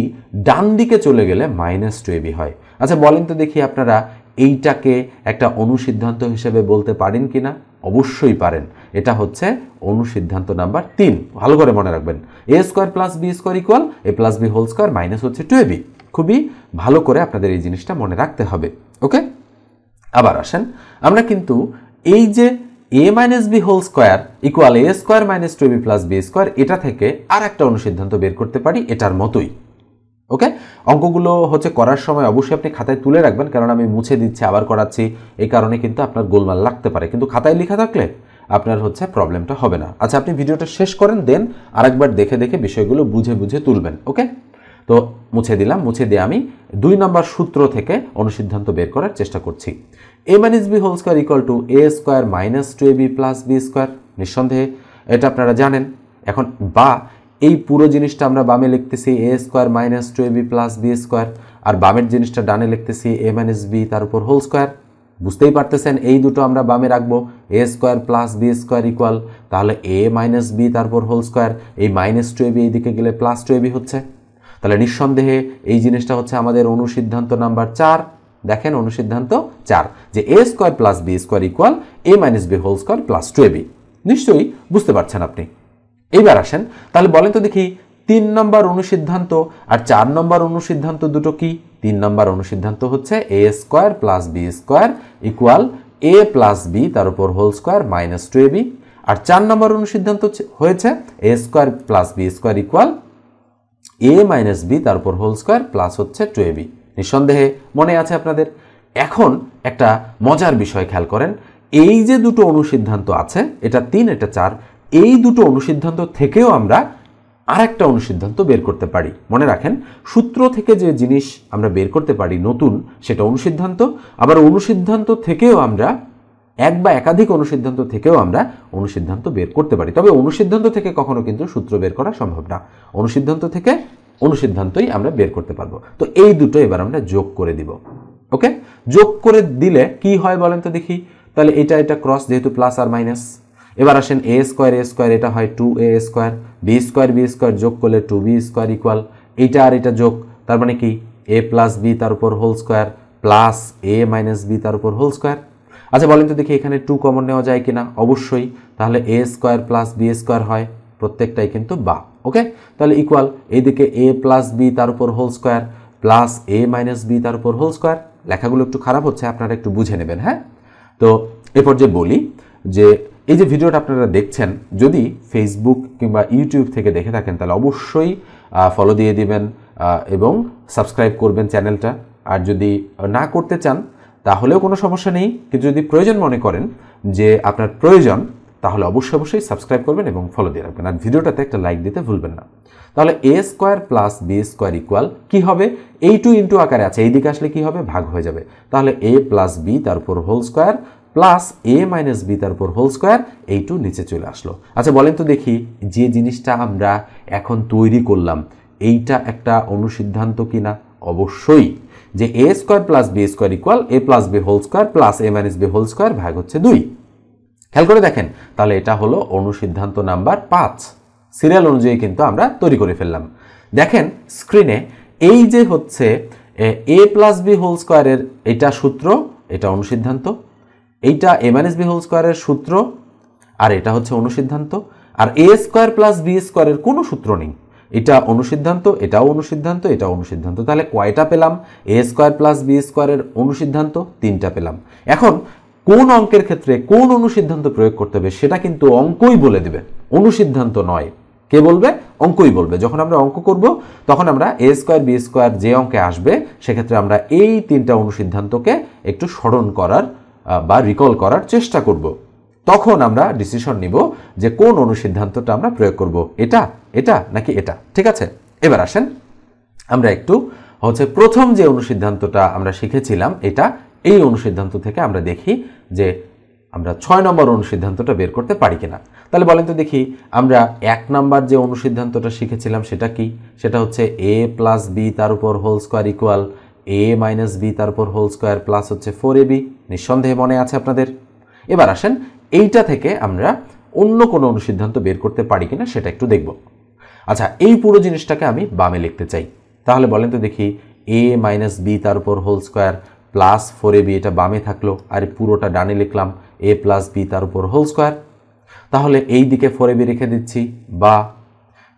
ডান দিকে চলে গেলে মাইনাস 2ab হয়। আচ্ছা বলেন তো দেখি আপনারা এইটাকে একটা অনুসিদ্ধান্ত হিসেবে বলতে পারেন কি না? অবশ্যই পারেন। এটা হচ্ছে অনুসিদ্ধান্ত নাম্বার 3। ভালো করে মনে রাখবেন, a square plus b square equal a plus b whole square minus হচ্ছে 2ab। খুবই ভালো করে আপনাদের এই জিনিসটা মনে রাখতে হবে। ওকে, আবার আসেন, আমরা কিন্তু এই যে a minus b whole square equal a square minus 2ab plus b square, এটা থেকে আর একটা অনুসিদ্ধান্ত বের করতে পারি এটার মতোই। ওকে, অঙ্কগুলো হচ্ছে করার সময় অবশ্যই আপনি খাতায় তুলে রাখবেন, কারণ আমি মুছে দিচ্ছি আবার করাচ্ছি, এই কারণে কিন্তু আপনার গোলমাল লাগতে পারে, কিন্তু খাতায় লেখা থাকলে আপনার হচ্ছে প্রবলেমটা হবে না। আচ্ছা আপনি ভিডিওটা শেষ করেন, দেন আরেকবার দেখে দেখে বিষয়গুলো বুঝে বুঝে তুলবেন। ওকে, তো মুছে দিলাম, মুছে দিয়ে আমি 2 নম্বর সূত্র থেকে অনুসিদ্ধান্ত বের করার চেষ্টা করছি। a minus b whole square equal to a square minus 2ab plus b square, নিঃসন্দেহে এটা আপনারা জানেন। এখন বা এই পুরো জিনিসটা আমরা বামে লিখতেছি a square minus 2ab plus b square, আর বামের জিনিসটা ডানে লিখতেছি a মাইনাস বি তার উপর হোল স্কোয়ার। বুঝতেই পারতেছেন এই দুটো আমরা বামে রাখবো, a square plus b square equal, তাহলে a মাইনাস বি তারপর হোল স্কোয়ার, এই মাইনাস 2ab এইদিকে গেলে প্লাস 2ab হচ্ছে। তাহলে নিঃসন্দেহে এই জিনিসটা হচ্ছে আমাদের অনুসিদ্ধান্ত নাম্বার 4। দেখেন অনুসিদ্ধান্ত 4 যে a square plus b square equal a minus b whole square plus 2ab। নিশ্চয়ই বুঝতে পারছেন আপনি। এইবার আসেন, তাহলে বলেন তো দেখি 3 নম্বর অনুসিদ্ধান্ত আর 4 নম্বর অনুসিদ্ধান্ত দুটো কি? 3 নম্বর অনুসিদ্ধান্ত হচ্ছে a square plus b square equal a plus b তার উপর হোল স্কোয়ার মাইনাস 2ab, আর 4 নম্বর অনুসিদ্ধান্ত হয়েছে a square plus b square equal a minus b তার উপর হোল স্কোয়ার প্লাস হচ্ছে 2ab। নিঃসন্দেহে মনে আছে আপনাদের। এখন একটা মজার বিষয় খেয়াল করেন, এই যে দুটো অনুসিদ্ধান্ত আছে, এটা 3 এটা 4, এই দুটো অনুসিদ্ধান্ত থেকেও আমরা আরেকটা অনুসিদ্ধান্ত বের করতে পারি। মনে রাখেন, সূত্র থেকে যে জিনিস আমরা বের করতে পারি নতুন, সেটা অনুসিদ্ধান্ত। আবার অনুসিদ্ধান্ত থেকেও আমরা এক বা একাধিক অনুসিদ্ধান্ত থেকেও আমরা অনুসিদ্ধান্ত বের করতে পারি, তবে অনুসিদ্ধান্ত থেকে কখনো কিন্তু সূত্র বের করা সম্ভব না। অনুসিদ্ধান্ত থেকে অনুসিদ্ধান্তই আমরা বের করতে পারবো। তো এই দুটো এবার আমরা যোগ করে দিব। ওকে, যোগ করে দিলে কি হয় বলেন তো দেখি। তাহলে এটা ক্রস, যেহেতু প্লাস আর মাইনাস। এবার আসেন a স্কোয়ার এটা হয় 2a স্কোয়ার, বি স্কোয়ার যোগ করলে 2b স্কোয়ার ইকুয়াল এইটা আর এটা যোগ, তার মানে কি a প্লাস বি তার উপর whole square plus a minus b তার উপর হোল স্কোয়ার। আচ্ছা বলেন তো দেখি এখানে 2 কমন নেওয়া যায় কিনা? অবশ্যই। তাহলে a square plus b square হয়, প্রত্যেকটাই কিন্তু বা। ওকে, তাহলে ইকুয়াল এইদিকে a প্লাস বি তার উপর whole square plus a minus b তার উপর হোল স্কোয়ার। লেখাগুলো একটু খারাপ হচ্ছে, আপনারা একটু বুঝে নেবেন। হ্যাঁ, তো এরপর যে বলি যে এই যে ভিডিওটা আপনারা দেখছেন, যদি ফেসবুক কিংবা ইউটিউব থেকে দেখে থাকেন তাহলে অবশ্যই ফলো দিয়ে দিবেন এবং সাবস্ক্রাইব করবেন চ্যানেলটা। আর যদি না করতে চান তাহলেও কোনো সমস্যা নেই, কিন্তু যদি প্রয়োজন মনে করেন যে আপনার প্রয়োজন, তাহলে অবশ্যই সাবস্ক্রাইব করবেন এবং ফলো দিয়ে রাখবেন। আর ভিডিওটাতে একটা লাইক দিতে ভুলবেন না। তাহলে a square plus b square equal কি হবে? এই 2 ইন্টু আকারে আছে, এই দিকে আসলে কি হবে? ভাগ হয়ে যাবে। তাহলে a প্লাস বি তার উপর whole square plus a minus b তার উপর হোল স্কোয়ার, এই 2 নিচে চলে আসলো। আচ্ছা বলেন তো দেখি, যে জিনিসটা আমরা এখন তৈরি করলাম এইটা একটা অনুসিদ্ধান্ত কিনা? অবশ্যই। যে a square plus b square equal a plus b whole square plus a minus b whole square ভাগ হচ্ছে 2। খেয়াল করে দেখেন, তাহলে এটা হলো অনুসিদ্ধান্ত নাম্বার 5। সিরিয়াল অনুযায়ী কিন্তু আমরা তৈরি করে ফেললাম। দেখেন স্ক্রিনে এই যে হচ্ছে a প্লাস বি হোল স্কোয়ারের এটা সূত্র, এটা অনুসিদ্ধান্ত, এইটা a মাইনাস বি হোল স্কোয়ারের সূত্র, আর এটা হচ্ছে অনুসিদ্ধান্ত। আর a স্কোয়ার প্লাস বি স্কোয়ারের কোনো সূত্র নেই, এটা অনুসিদ্ধান্ত, এটাও অনুসিদ্ধান্ত, এটাও অনুসিদ্ধান্ত। তাহলে কয়টা পেলাম? a স্কোয়ার প্লাস বি স্কোয়ারের অনুসিদ্ধান্ত 3টা পেলাম। এখন কোন অঙ্কের ক্ষেত্রে কোন অনুসিদ্ধান্ত প্রয়োগ করতে হবে সেটা কিন্তু অঙ্কই বলে দেবে, অনুসিদ্ধান্ত নয়। কে বলবে? অঙ্কই বলবে। যখন আমরা অঙ্ক করব তখন আমরা a স্কোয়ার বি স্কোয়ার যে অঙ্কে আসবে সেক্ষেত্রে আমরা এই 3টা অনুসিদ্ধান্তকে একটু স্মরণ করার বা রিকল করার চেষ্টা করব। তখন আমরা ডিসিশন নিব যে কোন অনুসিদ্ধান্তটা আমরা প্রয়োগ করব, এটা নাকি এটা। ঠিক আছে, এবার আসেন আমরা একটু হচ্ছে প্রথম যে অনুসিদ্ধান্তটা আমরা শিখেছিলাম এটা, এই অনুসিদ্ধান্ত থেকে আমরা দেখি যে আমরা 6 নম্বর অনুসিদ্ধান্তটা বের করতে পারি কিনা। তাহলে বলেন তো দেখি, আমরা 1 নম্বর যে অনুসিদ্ধান্তটা শিখেছিলাম সেটা কি? সেটা হচ্ছে a প্লাস বি তার উপর whole square equal a minus b তার উপর হোল স্কোয়ার প্লাস হচ্ছে 4ab। নিঃসন্দেহে মনে আছে আপনাদের। এবার আসেন এইটা থেকে আমরা অন্য কোনো অনুসিদ্ধান্ত বের করতে পারি কিনা সেটা একটু দেখব। আচ্ছা, এই পুরো জিনিসটাকে আমি বামে লিখতে চাই, তাহলে বলেন তো দেখি a মাইনাস বি তার উপর হোল স্কোয়ার প্লাস 4ab, এটা বামে থাকলো, আর পুরোটা ডানে লিখলাম a প্লাস বি তার উপর হোল স্কোয়ার। তাহলে এই দিকে 4ab রেখে দিচ্ছি, বা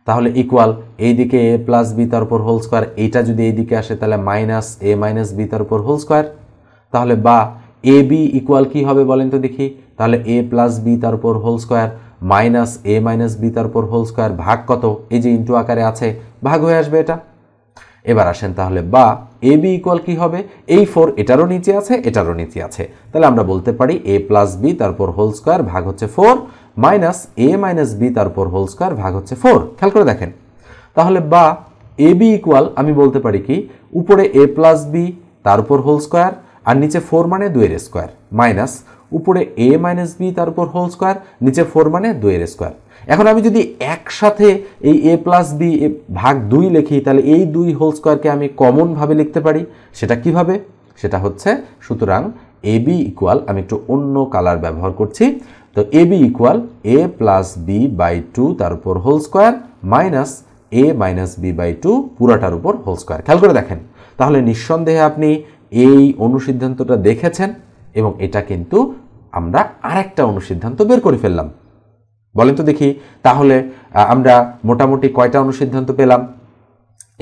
তাহলে ইকুয়াল এই দিকে a প্লাস বি তার উপর হোল স্কোয়ার, এইটা যদি এই দিকে আসে তাহলে মাইনাস a মাইনাস বি তার উপর হোল স্কোয়ার। তাহলে বা এ বি ইকুয়াল কী হবে বলেন তো দেখি, তাহলে a প্লাস বি তার উপর whole square minus a minus b তার উপর হোল স্কোয়ার ভাগ কত, এই যে ইন্টু আকারে আছে, ভাগ হয়ে আসবে এটা। এবার আসেন তাহলে বা এ বি ইকুয়াল কী হবে, এই 4 এটারও নিচে আছে এটারও নিচে আছে, তাহলে আমরা বলতে পারি a প্লাস বি তারপর হোল স্কোয়ার ভাগ হচ্ছে 4 মাইনাস a মাইনাস বি তারপর হোল স্কোয়ার ভাগ হচ্ছে 4। খেয়াল করে দেখেন, তাহলে বা এ বি ইকুয়াল আমি বলতে পারি কি, উপরে a প্লাস বি তার উপর হোল স্কোয়ার আর নিচে 4 মানে 2 এর স্কোয়ার, মাইনাস উপরে a মাইনাস বি তার উপর হোল স্কোয়ার নিচে 4 মানে 2 এর স্কোয়ার। এখন আমি যদি একসাথে এই a প্লাস বি ভাগ 2 লিখি, তাহলে এই 2 হোল স্কোয়ারকে আমি কমনভাবে লিখতে পারি। সেটা কিভাবে, সেটা হচ্ছে, সুতরাং এ বি ইকুয়াল, আমি একটু অন্য কালার ব্যবহার করছি, তো a b equal a plus b by 2 তার উপর whole square minus a minus b by 2 পুরাটার উপর হোল স্কোয়ার। খেয়াল করে দেখেন, তাহলে নিঃসন্দেহে আপনি এই অনুসিদ্ধান্তটা দেখেছেন এবং এটা কিন্তু আমরা আরেকটা অনুসিদ্ধান্ত বের করে ফেললাম। বলেন তো দেখি, তাহলে আমরা মোটামুটি কয়টা অনুসিদ্ধান্ত পেলাম?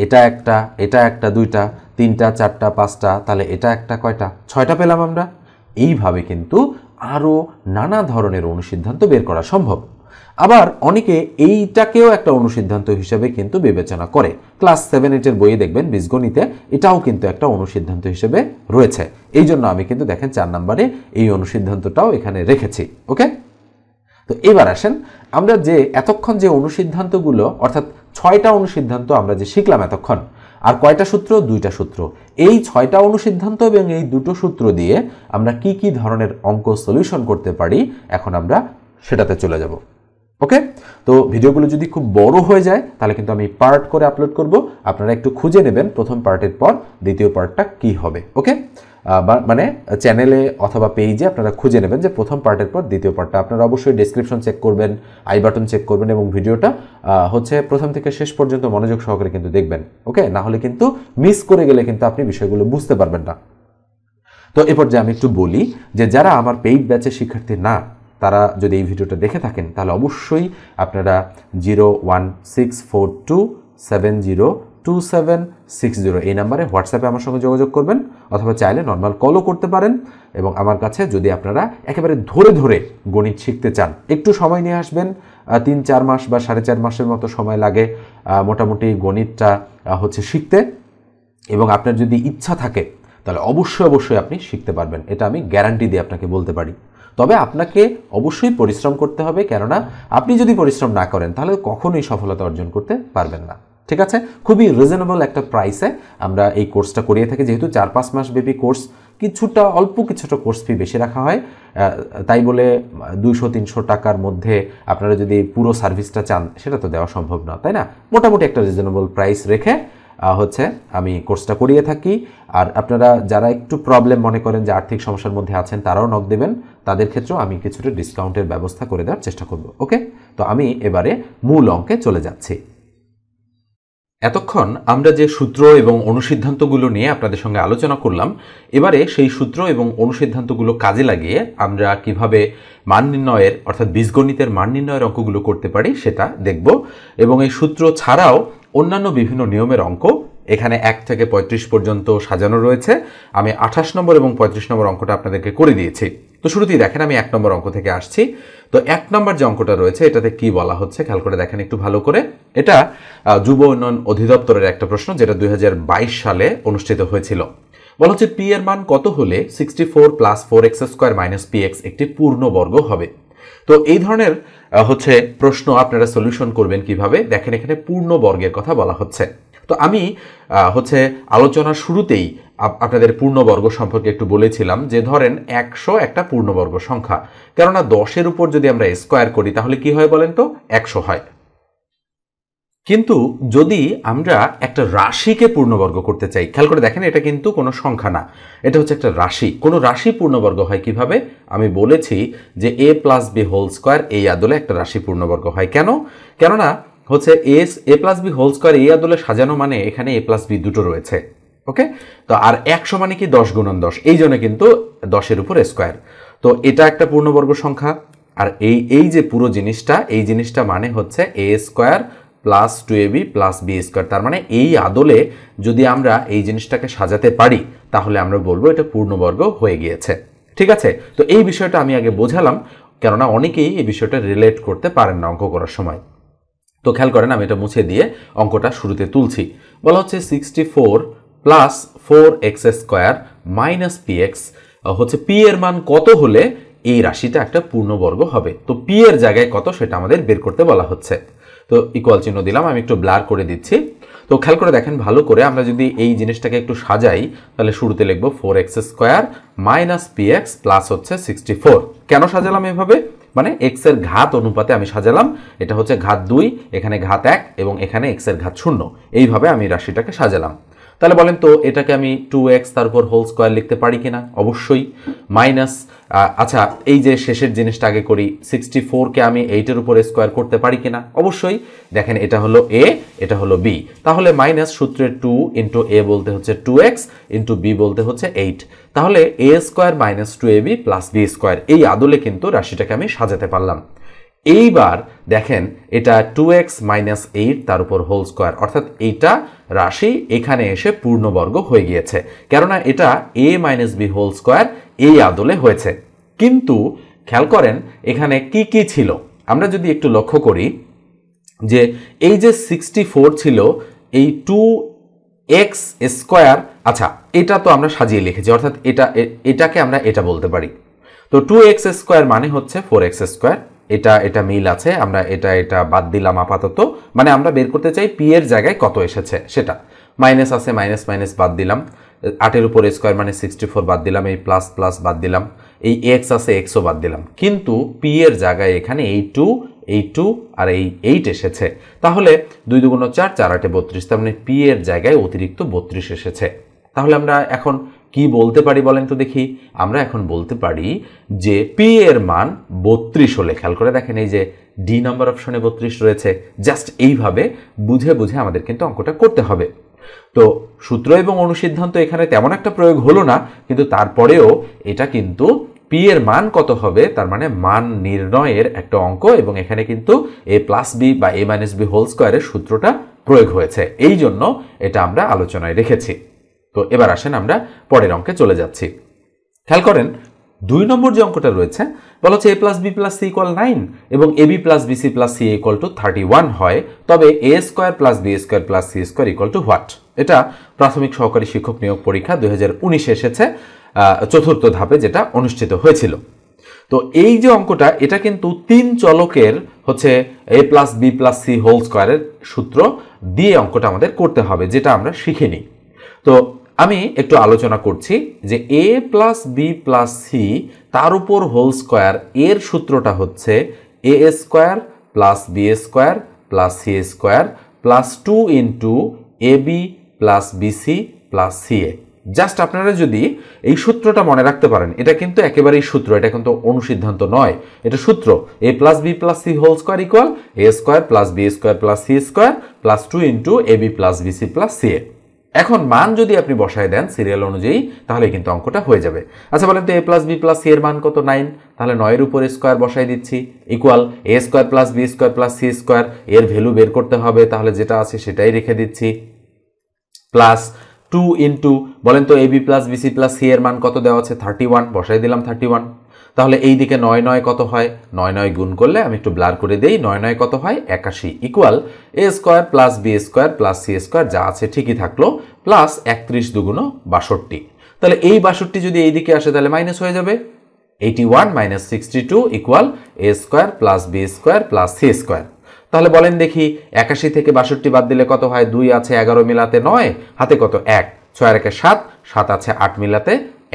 এটা একটা, এটা একটা, দুইটা, তিনটা, চারটা, পাঁচটা, তাহলে এটা একটা কয়টা, 6টা পেলাম আমরা। এইভাবে কিন্তু আরও নানা ধরনের অনুসিদ্ধান্ত বের করা সম্ভব। আবার অনেকে এইটাকেও একটা অনুসিদ্ধান্ত হিসেবে কিন্তু বিবেচনা করে। ক্লাস 7-8 বইয়ে দেখবেন বীজগণিতে এটাও কিন্তু একটা অনুসিদ্ধান্ত হিসেবে রয়েছে। এই জন্য আমি কিন্তু দেখেন 4 নম্বরে এই অনুসিদ্ধান্তটাও এখানে রেখেছি। ওকে, তো এবার আসেন, আমরা যে এতক্ষণ যে অনুসিদ্ধান্তগুলো, অর্থাৎ 6টা অনুসিদ্ধান্ত আমরা যে শিখলাম এতক্ষণ, আর কয়টা সূত্র? 2টা সূত্র। এই 6টা অনুসিদ্ধান্ত এবং এই 2টো সূত্র দিয়ে আমরা কি কি ধরনের অঙ্ক সলিউশন করতে পারি, এখন আমরা সেটাতে চলে যাব। ওকে, তো ভিডিওগুলো যদি খুব বড় হয়ে যায় তাহলে কিন্তু আমি পার্ট করে আপলোড করব, আপনারা একটু খুঁজে নেবেন প্রথম পার্টের পর দ্বিতীয় পার্টটা কি হবে। ওকে, মানে চ্যানেলে অথবা পেজে আপনারা খুঁজে নেবেন যে প্রথম পার্টের পর দ্বিতীয় পার্টটা। আপনারা অবশ্যই ডেসক্রিপশন চেক করবেন, আই বাটন চেক করবেন এবং ভিডিওটা হচ্ছে প্রথম থেকে শেষ পর্যন্ত মনোযোগ সহকারে কিন্তু দেখবেন। ওকে, না হলে কিন্তু মিস করে গেলে কিন্তু আপনি বিষয়গুলো বুঝতে পারবেন না। তো এরপর যে আমি একটু বলি যে যারা আমার পেইড ব্যাচের শিক্ষার্থী না, তারা যদি এই ভিডিওটা দেখে থাকেন তাহলে অবশ্যই আপনারা 01642702760 এই নাম্বারে হোয়াটসঅ্যাপে আমার সঙ্গে যোগাযোগ করবেন, অথবা চাইলে নর্মাল কলও করতে পারেন। এবং আমার কাছে যদি আপনারা একেবারে ধরে ধরে গণিত শিখতে চান, একটু সময় নিয়ে আসবেন, 3-4 মাস বা 4.5 মাসের মতো সময় লাগে মোটামুটি গণিতটা হচ্ছে শিখতে, এবং আপনার যদি ইচ্ছা থাকে তাহলে অবশ্যই আপনি শিখতে পারবেন, এটা আমি গ্যারান্টি দিয়ে আপনাকে বলতে পারি। তবে আপনাকে অবশ্যই পরিশ্রম করতে হবে, কেননা আপনি যদি পরিশ্রম না করেন তাহলে কখনোই সফলতা অর্জন করতে পারবেন না। ঠিক আছে, খুবই রিজনেবল একটা প্রাইসে আমরা এই কোর্সটা করিয়ে থাকি। যেহেতু 4-5 মাস ব্যাপী কোর্স, কিছুটা অল্প কিছুটা কোর্স ফি বেশি রাখা হয়, তাই বলে 200-300 টাকার মধ্যে আপনারা যদি পুরো সার্ভিসটা চান সেটা তো দেওয়া সম্ভব না, তাই না? মোটামুটি একটা রিজনেবল প্রাইস রেখে হচ্ছে আমি কোর্সটা করিয়ে থাকি। আর আপনারা যারা একটু প্রবলেম মনে করেন যে আর্থিক সমস্যার মধ্যে আছেন, তারাও নক দেবেন, তাদের ক্ষেত্রেও আমি কিছুটা ডিসকাউন্টের ব্যবস্থা করে দেওয়ার চেষ্টা করব। ওকে, তো আমি এবারে মূল অঙ্কে চলে যাচ্ছি। এতক্ষণ আমরা যে সূত্র এবং অনুসিদ্ধান্তগুলো নিয়ে আপনাদের সঙ্গে আলোচনা করলাম, এবারে সেই সূত্র এবং অনুসিদ্ধান্তগুলো কাজে লাগিয়ে আমরা কিভাবে মান নির্ণয়ের, অর্থাৎ বীজগণিতের মান নির্ণয়ের অঙ্কগুলো করতে পারি সেটা দেখব। এবং এই সূত্র ছাড়াও অন্যান্য বিভিন্ন নিয়মের অঙ্ক এখানে 1 থেকে 35 পর্যন্ত সাজানো রয়েছে। আমি 28 নম্বর এবং 35 নম্বর অঙ্কটা আপনাদেরকে করে দিয়েছি। তো শুরুতেই দেখেন আমি 1 নম্বর অঙ্ক থেকে আসছি। তো 1 নম্বর যে অঙ্কটা রয়েছে এটাতে কি বলা হচ্ছে খেয়াল করে দেখেন একটু ভালো করে। এটা যুব উন্নয়ন অধিদপ্তরের একটা প্রশ্ন, যেটা 2022 সালে অনুষ্ঠিত হয়েছিল। বলা হচ্ছে পি এর মান কত হলে 64 + 4x² - px একটি পূর্ণবর্গ হবে। তো এই ধরনের হচ্ছে প্রশ্ন আপনারা সলিউশন করবেন কিভাবে, দেখেন এখানে পূর্ণবর্গের কথা বলা হচ্ছে। তো আমি হচ্ছে আলোচনার শুরুতেই আপনাদের পূর্ণবর্গ সম্পর্কে একটু বলেছিলাম যে ধরেন 100 একটা পূর্ণবর্গ সংখ্যা, কেননা 10-এর উপর যদি আমরা স্কোয়ার করি তাহলে কি হয় বলেন তো, 100 হয়। কিন্তু যদি আমরা একটা রাশিকে পূর্ণবর্গ করতে চাই, খেয়াল করে দেখেন এটা কিন্তু কোনো সংখ্যা না, এটা হচ্ছে একটা রাশি। কোনো রাশি পূর্ণবর্গ হয় কিভাবে, আমি বলেছি যে a + b² এই আদলে একটা রাশি পূর্ণবর্গ হয়। কেন? কেননা হচ্ছে এ প্লাস বি হোল স্কোয়ার এই আদলে সাজানো মানে এখানে এ প্লাস বি দুটো রয়েছে। ওকে, তো আর 100 মানে কি 10 গুণন 10, এই জন্য কিন্তু 10-এর উপর স্কোয়ার। তো এটা একটা পূর্ণবর্গ সংখ্যা। আর এই যে পুরো জিনিসটা, এই জিনিসটা মানে হচ্ছে a square plus 2ab plus b square. তার মানে এই আদলে যদি আমরা এই জিনিসটাকে সাজাতে পারি তাহলে আমরা বলবো এটা পূর্ণবর্গ হয়ে গিয়েছে। ঠিক আছে, তো এই বিষয়টা আমি আগে বোঝালাম, কেননা অনেকেই এই বিষয়টা রিলেট করতে পারেন না অঙ্ক করার সময়। তো খেয়াল করেন, আমি এটা মুছে দিয়ে অঙ্কটা শুরুতে তুলছি। বলা হচ্ছে 64 plus 4x square minus px হচ্ছে p এর মান কত হলে এই রাশিটা একটা পূর্ণবর্গ হবে। তো p এর জায়গায় কত সেটা আমাদের বের করতে বলা হচ্ছে। তো ইকুয়াল চিহ্ন দিলাম, আমি একটু ব্লার করে দিচ্ছি। তো খেয়াল করে দেখেন ভালো করে, আমরা যদি এই জিনিসটাকে একটু সাজাই তাহলে শুরুতে লিখব 4x square minus px plus হচ্ছে 64। কেন সাজালাম এভাবে? মানে x এর ঘাত অনুপাতে আমি সাজালাম। এটা হচ্ছে ঘাত 2, এখানে ঘাত 1 এবং এখানে x এর ঘাত 0, এইভাবে আমি রাশিটাকে সাজালাম। তাহলে বলেন তো এটাকে আমি 2x তারপর হোল স্কোয়ার লিখতে পারি কিনা? অবশ্যই। মাইনাস, আচ্ছা এই যে শেষের জিনিসটা আগে করি, 64কে আমি 8-এর উপর স্কোয়ার করতে পারি কিনা? অবশ্যই। দেখেন এটা হলো a, এটা হলো b, তাহলে মাইনাস সূত্রের 2 ইন্টু a বলতে হচ্ছে 2x ইন্টু b বলতে হচ্ছে 8, তাহলে a square minus 2ab plus b square, এই আদলে কিন্তু রাশিটাকে আমি সাজাতে পারলাম। এইবার দেখেন এটা 2x মাইনাস 8 তার উপর হোল স্কোয়ার, অর্থাৎ এইটা রাশি এখানে এসে পূর্ণবর্গ হয়ে গিয়েছে, কেননা এটা a minus b whole square এই আদলে হয়েছে। কিন্তু খেয়াল করেন এখানে কি কি ছিল, আমরা যদি একটু লক্ষ্য করি যে এই যে 64 ছিল, এই 2x স্কোয়ার, আচ্ছা এটা তো আমরা সাজিয়ে লিখেছি, অর্থাৎ এটাকে আমরা এটা বলতে পারি। তো 2x স্কোয়ার মানে হচ্ছে 4x স্কোয়ার, এটা মিল আছে, আমরা এটা বাদ দিলাম আপাতত, মানে আমরা বের করতে চাই p এর জায়গায় কত এসেছে সেটা। মাইনাস আছে, মাইনাস মাইনাস বাদ দিলাম, 8-এর উপর স্কোয়ার মানে 64 বাদ দিলাম, এই প্লাস প্লাস বাদ দিলাম, এই x আছে xও বাদ দিলাম, কিন্তু p এর জায়গায় এখানে এই 2 আর এই 8 এসেছে, তাহলে 2 2 4, 4 8 32, তার মানে p এর জায়গায় অতিরিক্ত 32 এসেছে। তাহলে আমরা এখন কি বলতে পারি বলেন তো দেখি? আমরা এখন বলতে পারি যে p এর মান 32 হলে, খেয়াল করে দেখেন এই যে ডি নাম্বার অপশনে 32 রয়েছে, জাস্ট এইভাবে বুঝে বুঝে আমাদের কিন্তু অঙ্কটা করতে হবে। তো সূত্র এবং অনুসিদ্ধান্ত এখানে তেমন একটা প্রয়োগ হলো না, কিন্তু তারপরেও এটা কিন্তু p এর মান কত হবে তার মানে মান নির্ণয়ের একটা অঙ্ক, এবং এখানে কিন্তু a প্লাস বি বা a মাইনাস বি হোল স্কোয়ারের সূত্রটা প্রয়োগ হয়েছে, এই জন্য এটা আমরা আলোচনায় রেখেছি। তো এবার আসেন আমরা পরের অঙ্কে চলে যাচ্ছি। খেয়াল করেন 2 নম্বর যে অঙ্কটা রয়েছে, বলা হচ্ছে a plus b plus c equal 9 এবং ab plus bc plus c equal to 31 হয়, তবে a square plus b square plus c square equal to what? এটা প্রাথমিক সহকারী শিক্ষক নিয়োগ পরীক্ষা 2019 এসেছে, চতুর্থ ধাপে যেটা অনুষ্ঠিত হয়েছিল। তো এই যে অঙ্কটা, এটা কিন্তু 3 চলকের হচ্ছে a plus b plus c whole স্কোয়ারের সূত্র দিয়ে অঙ্কটা আমাদের করতে হবে, যেটা আমরা শিখিনি। তো আমি একটু আলোচনা করছি যে a plus b plus c তার উপর হোল স্কোয়ার, এর সূত্রটা হচ্ছে a square plus b square plus c square plus 2 into a b plus bc plus c a. Just আপনারা যদি এই সূত্রটা মনে রাখতে পারেন, এটা কিন্তু একেবারেই সূত্র, এটা কিন্তু অনুসিদ্ধান্ত নয়, এটা সূত্র। a plus b plus c whole square equal a square plus b square plus c square plus 2 into a b plus bc plus c a. এখন মান যদি আপনি বসায় দেন সিরিয়াল অনুযায়ী তাহলে কিন্তু অঙ্কটা হয়ে যাবে। আচ্ছা বলেন তো a plus b plus c এর মান কত? 9, তাহলে 9-এর উপর স্কোয়ার বসাই দিচ্ছি equal a square plus b square plus c square, এর ভ্যালু বের করতে হবে, তাহলে যেটা আছে সেটাই রেখে দিচ্ছি, প্লাস 2 ইন্টু বলেন তো ab plus bc plus c এর মান কত দেওয়া আছে? 31, বসাই দিলাম 31। তাহলে এই দিকে 9 9 কত হয়? 9 9 গুণ করলে, আমি একটু ব্লার করে দেই, 9 9 কত হয়? 81 equal a square plus b square plus c square, যা আছে ঠিকই থাকলো, প্লাস 31 দুগুণ 62। তাহলে এই 62 যদি এই দিকে আসে তাহলে মাইনাস হয়ে যাবে, 81 minus 62 equal a square plus b square plus c square. তাহলে বলেন দেখি 81 থেকে 62 বাদ দিলে কত হয়? 2 আছে 11 মিলাতে 9, হাতে কত? 1, 6 আর 1 7, 7 আছে 8 মিলাতে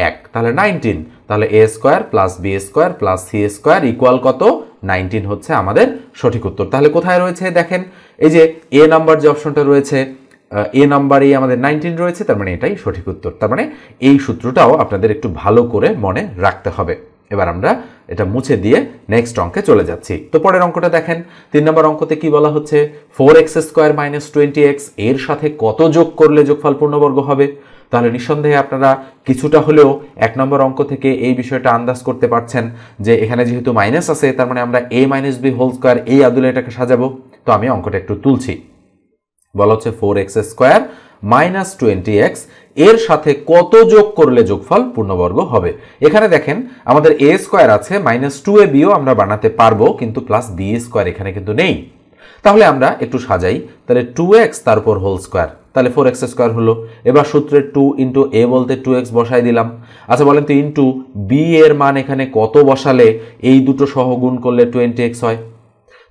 1, তাহলে 19। তাহলে a square plus b square plus c square equal কত? 19 হচ্ছে আমাদের সঠিক উত্তর। তাহলে কোথায় রয়েছে দেখেন, এই যে a নাম্বার যে অপশনটা রয়েছে, a নাম্বারে আমাদের 19 রয়েছে, তার মানে এটাই সঠিক উত্তর। তার মানে এই সূত্রটাও আপনাদের একটু ভালো করে মনে রাখতে হবে। এবার আমরা এটা মুছে দিয়ে নেক্সট অঙ্কে চলে যাচ্ছি। তো পরের অঙ্কটা দেখেন, 3 নম্বর অঙ্কতে কি বলা হচ্ছে, 4x² - 20x এর সাথে কত যোগ করলে যোগফল পূর্ণবর্গ হবে। তাহলে নিঃসন্দেহে আপনারা কিছুটা হলেও 1 নম্বর অঙ্ক থেকে এই বিষয়টা আন্দাজ করতে পারছেন যে এখানে যেহেতু মাইনাস আছে, তার মানে আমরা a - b হোল স্কয়ার এই আদলে এটাকে সাজাবো। তো আমি অঙ্কটা একটু তুলছি। বলা হচ্ছে 4x² - 20x এর সাথে কত যোগ করলে যোগফল পূর্ণবর্গ হবে। এখানে দেখেন আমাদের a² আছে, -2abও আমরা বানাতে পারবো, কিন্তু +b² এখানে কিন্তু নেই। তাহলে আমরা একটু সাজাই, তাহলে 2x তার উপর হোল স্কয়ার, তাহলে 4x² হলো। এবার সূত্রে 2 × a বলতে 2x বসাই দিলাম। আচ্ছা বলেন তো ইন্টু b এর মান এখানে কত বসালে এই দুটো সহ গুণ করলে 20x হয়।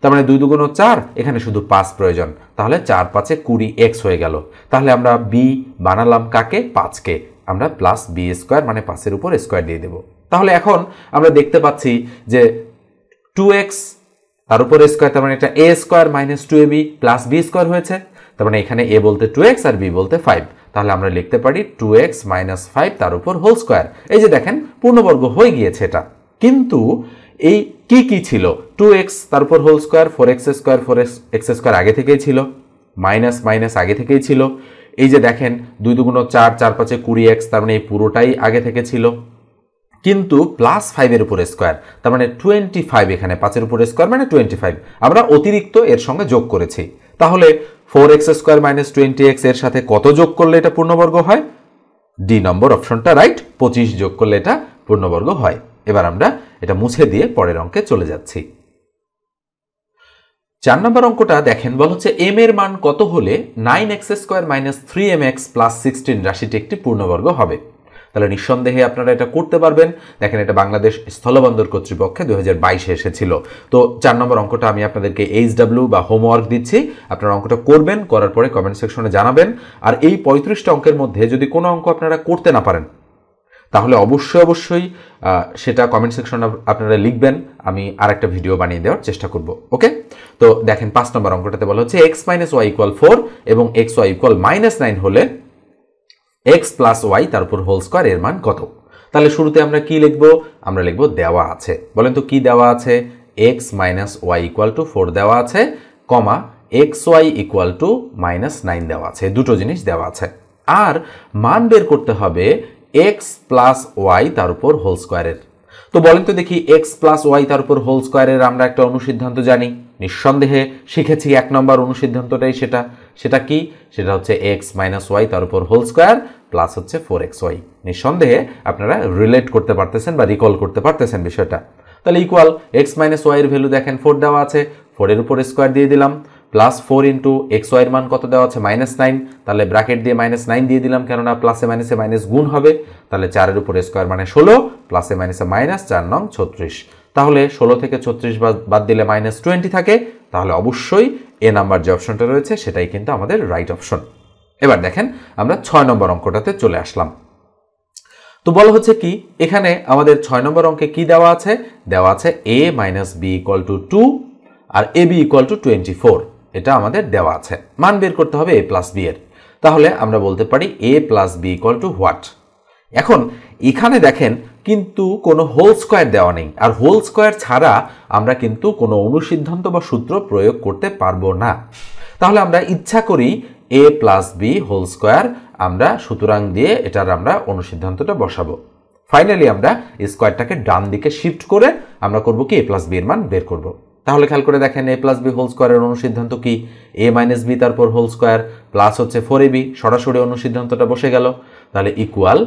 তার মানে 2 2 4, এখানে শুধু 5 প্রয়োজন, তাহলে 4 5 20x হয়ে গেল। তাহলে আমরা b বানালাম কাকে, 5কে, আমরা +b² মানে 5 এর উপর স্কয়ার দিয়ে দেব। তাহলে এখন আমরা দেখতে পাচ্ছি যে 2x তার উপর স্কয়ার, তার মানে এটা a² - 2ab + b² হয়েছে। তার মানে এখানে a বলতে 2x আর b বলতে 5। তাহলে আমরা লিখতে পারি 2x - 5 তার উপর হোল স্কয়ার। এই যে দেখেন পূর্ণবর্গ হয়ে গিয়েছে এটা। কিন্তু এই কি ছিল, 2x তার উপর হোল স্কয়ার, 4x² 4x² আগে থেকেই ছিল, মাইনাস মাইনাস আগে থেকেই ছিল। এই যে দেখেন 2 2 4, 4 5 20x, তার মানে এই পুরোটাই আগে থেকে ছিল। কিন্তু +5 এর উপর স্কয়ার, তার মানে 25, এখানে 5 এর উপর স্কয়ার মানে 25, আমরা অতিরিক্ত এর সঙ্গে যোগ করেছি। তাহলে 4x² - 20x এর সাথে কত যোগ করলে এটা পূর্ণবর্গ হয়, ডি নম্বর অপশনটা রাইট, 25 যোগ করলে এটা পূর্ণবর্গ হয়। এবার আমরা এটা মুছে দিয়ে পরের অঙ্কে চলে যাচ্ছি। 4 নম্বর অঙ্কটা দেখেন, বলা হচ্ছে m এর মান কত হলে 9x² - 3mx + 16 রাশিটি একটি পূর্ণবর্গ হবে। তাহলে নিঃসন্দেহে আপনারা এটা করতে পারবেন। দেখেন এটা বাংলাদেশ স্থলবন্দর কর্তৃপক্ষে 2022 এসেছিল। তো 4 নম্বর অঙ্কটা আমি আপনাদেরকে HW বা হোমওয়ার্ক দিচ্ছি, আপনারা অঙ্কটা করবেন, করার পরে কমেন্ট সেকশনে জানাবেন। আর এই 35টা অঙ্কের মধ্যে যদি কোনো অঙ্ক আপনারা করতে না পারেন, তাহলে অবশ্যই সেটা কমেন্ট সেকশনে আপনারা লিখবেন, আমি আরেকটা ভিডিও বানিয়ে দেওয়ার চেষ্টা করব। ওকে, তো দেখেন 5 নম্বর অঙ্কটাতে বলা হচ্ছে x - y = 4 এবং xy = -9 হলে x + y তার উপর হোল স্কয়ার এর মান কত। তাহলে শুরুতে আমরা কি লিখব, আমরা লিখব দেওয়া আছে। বলেন তো কি দেওয়া আছে, x - y = 4 দেওয়া আছে, কমা xy = -9 দেওয়া আছে, দুটো জিনিস দেওয়া আছে। আর মান বের করতে হবে x + y তার উপর হোল স্কয়ারের। তো বলেন তো দেখি x + y তার উপর হোল স্কয়ারের আমরা একটা অনুসিদ্ধান্ত জানি, নিঃসন্দেহে শিখেছি 1 নম্বর অনুসিদ্ধান্তটাই সেটা কি, সেটা হচ্ছে x - y তার উপর হোল স্কয়ার প্লাস হচ্ছে 4xy। নিঃসন্দেহে আপনারা রিলেট করতে পারতেছেন বা রিকল করতে পারতেছেন বিষয়টা। তাহলে ইকুয়াল x - y এর ভ্যালু দেখেন 4 দেওয়া আছে, 4 এর উপর স্কয়ার দিয়ে দিলাম, প্লাস 4 × xy এর মান কত দেওয়া আছে, -9, তাহলে ব্র্যাকেট দিয়ে -9 দিয়ে দিলাম, কেননা প্লাসে মাইনাসে মাইনাস গুণ হবে। তাহলে 4 এর উপর স্কয়ার মানে 16, প্লাসে মাইনাসে মাইনাস, 4 নং 36। তাহলে 16 থেকে 36 বাদ দিলে -20 থাকে। তাহলে অবশ্যই এ নাম্বার যে অপশনটা রয়েছে সেটাই কিন্তু আমাদের রাইট অপশন। এবার দেখেন আমরা 6 নম্বর অঙ্কটাতে চলে আসলাম। তো বলা হচ্ছে কি, এখানে আমাদের 6 নম্বর অঙ্কে কি দেওয়া আছে, দেওয়া আছে a - b = 2 আর ab = 24, এটা আমাদের দেওয়া আছে। মান বের করতে হবে a + b এর। তাহলে আমরা বলতে পারি a + b = হোয়াট। এখন এখানে দেখেন কিন্তু কোনো হোল স্কয়ার দেওয়া নেই, আর হোল স্কয়ার ছাড়া আমরা কিন্তু কোনো অনুসিদ্ধান্ত বা সূত্র প্রয়োগ করতে পারবো না। তাহলে আমরা ইচ্ছা করি a + b হোল স্কয়ার আমরা সুতরাং দিয়ে এটার আমরা অনুসিদ্ধান্তটা বসাবো। ফাইনালি আমরা স্কয়ারটাকে ডান দিকে শিফট করে আমরা করব কি, a + b এর মান বের করব। তাহলে খেয়াল করে দেখেন a + b হোল স্কয়ারের অনুসিদ্ধান্ত কি, a - b তারপর হোল স্কয়ার প্লাস হচ্ছে 4ab, সরাসরি অনুসিদ্ধান্তটা বসে গেল। তাহলে ইকুয়াল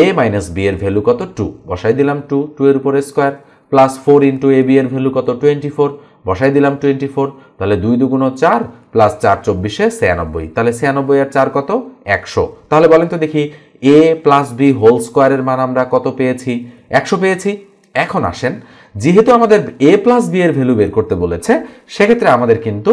a - b এর ভ্যালু কত, 2, বসাই দিলাম 2 এর উপর স্কয়ার, প্লাস 4 × ab এর ভ্যালু কত, 24, বসাই দিলাম 24। তাহলে 2 2 4 প্লাস 4 24 96, তাহলে 96 আর 4 কত, 100। তাহলে বলেন তো দেখি a + b হোল স্কয়ারের মান আমরা কত পেয়েছি, 100 পেয়েছি। এখন আসেন, যেহেতু আমাদের a + b এর ভ্যালু বের করতে বলেছে, সেক্ষেত্রে আমাদের কিন্তু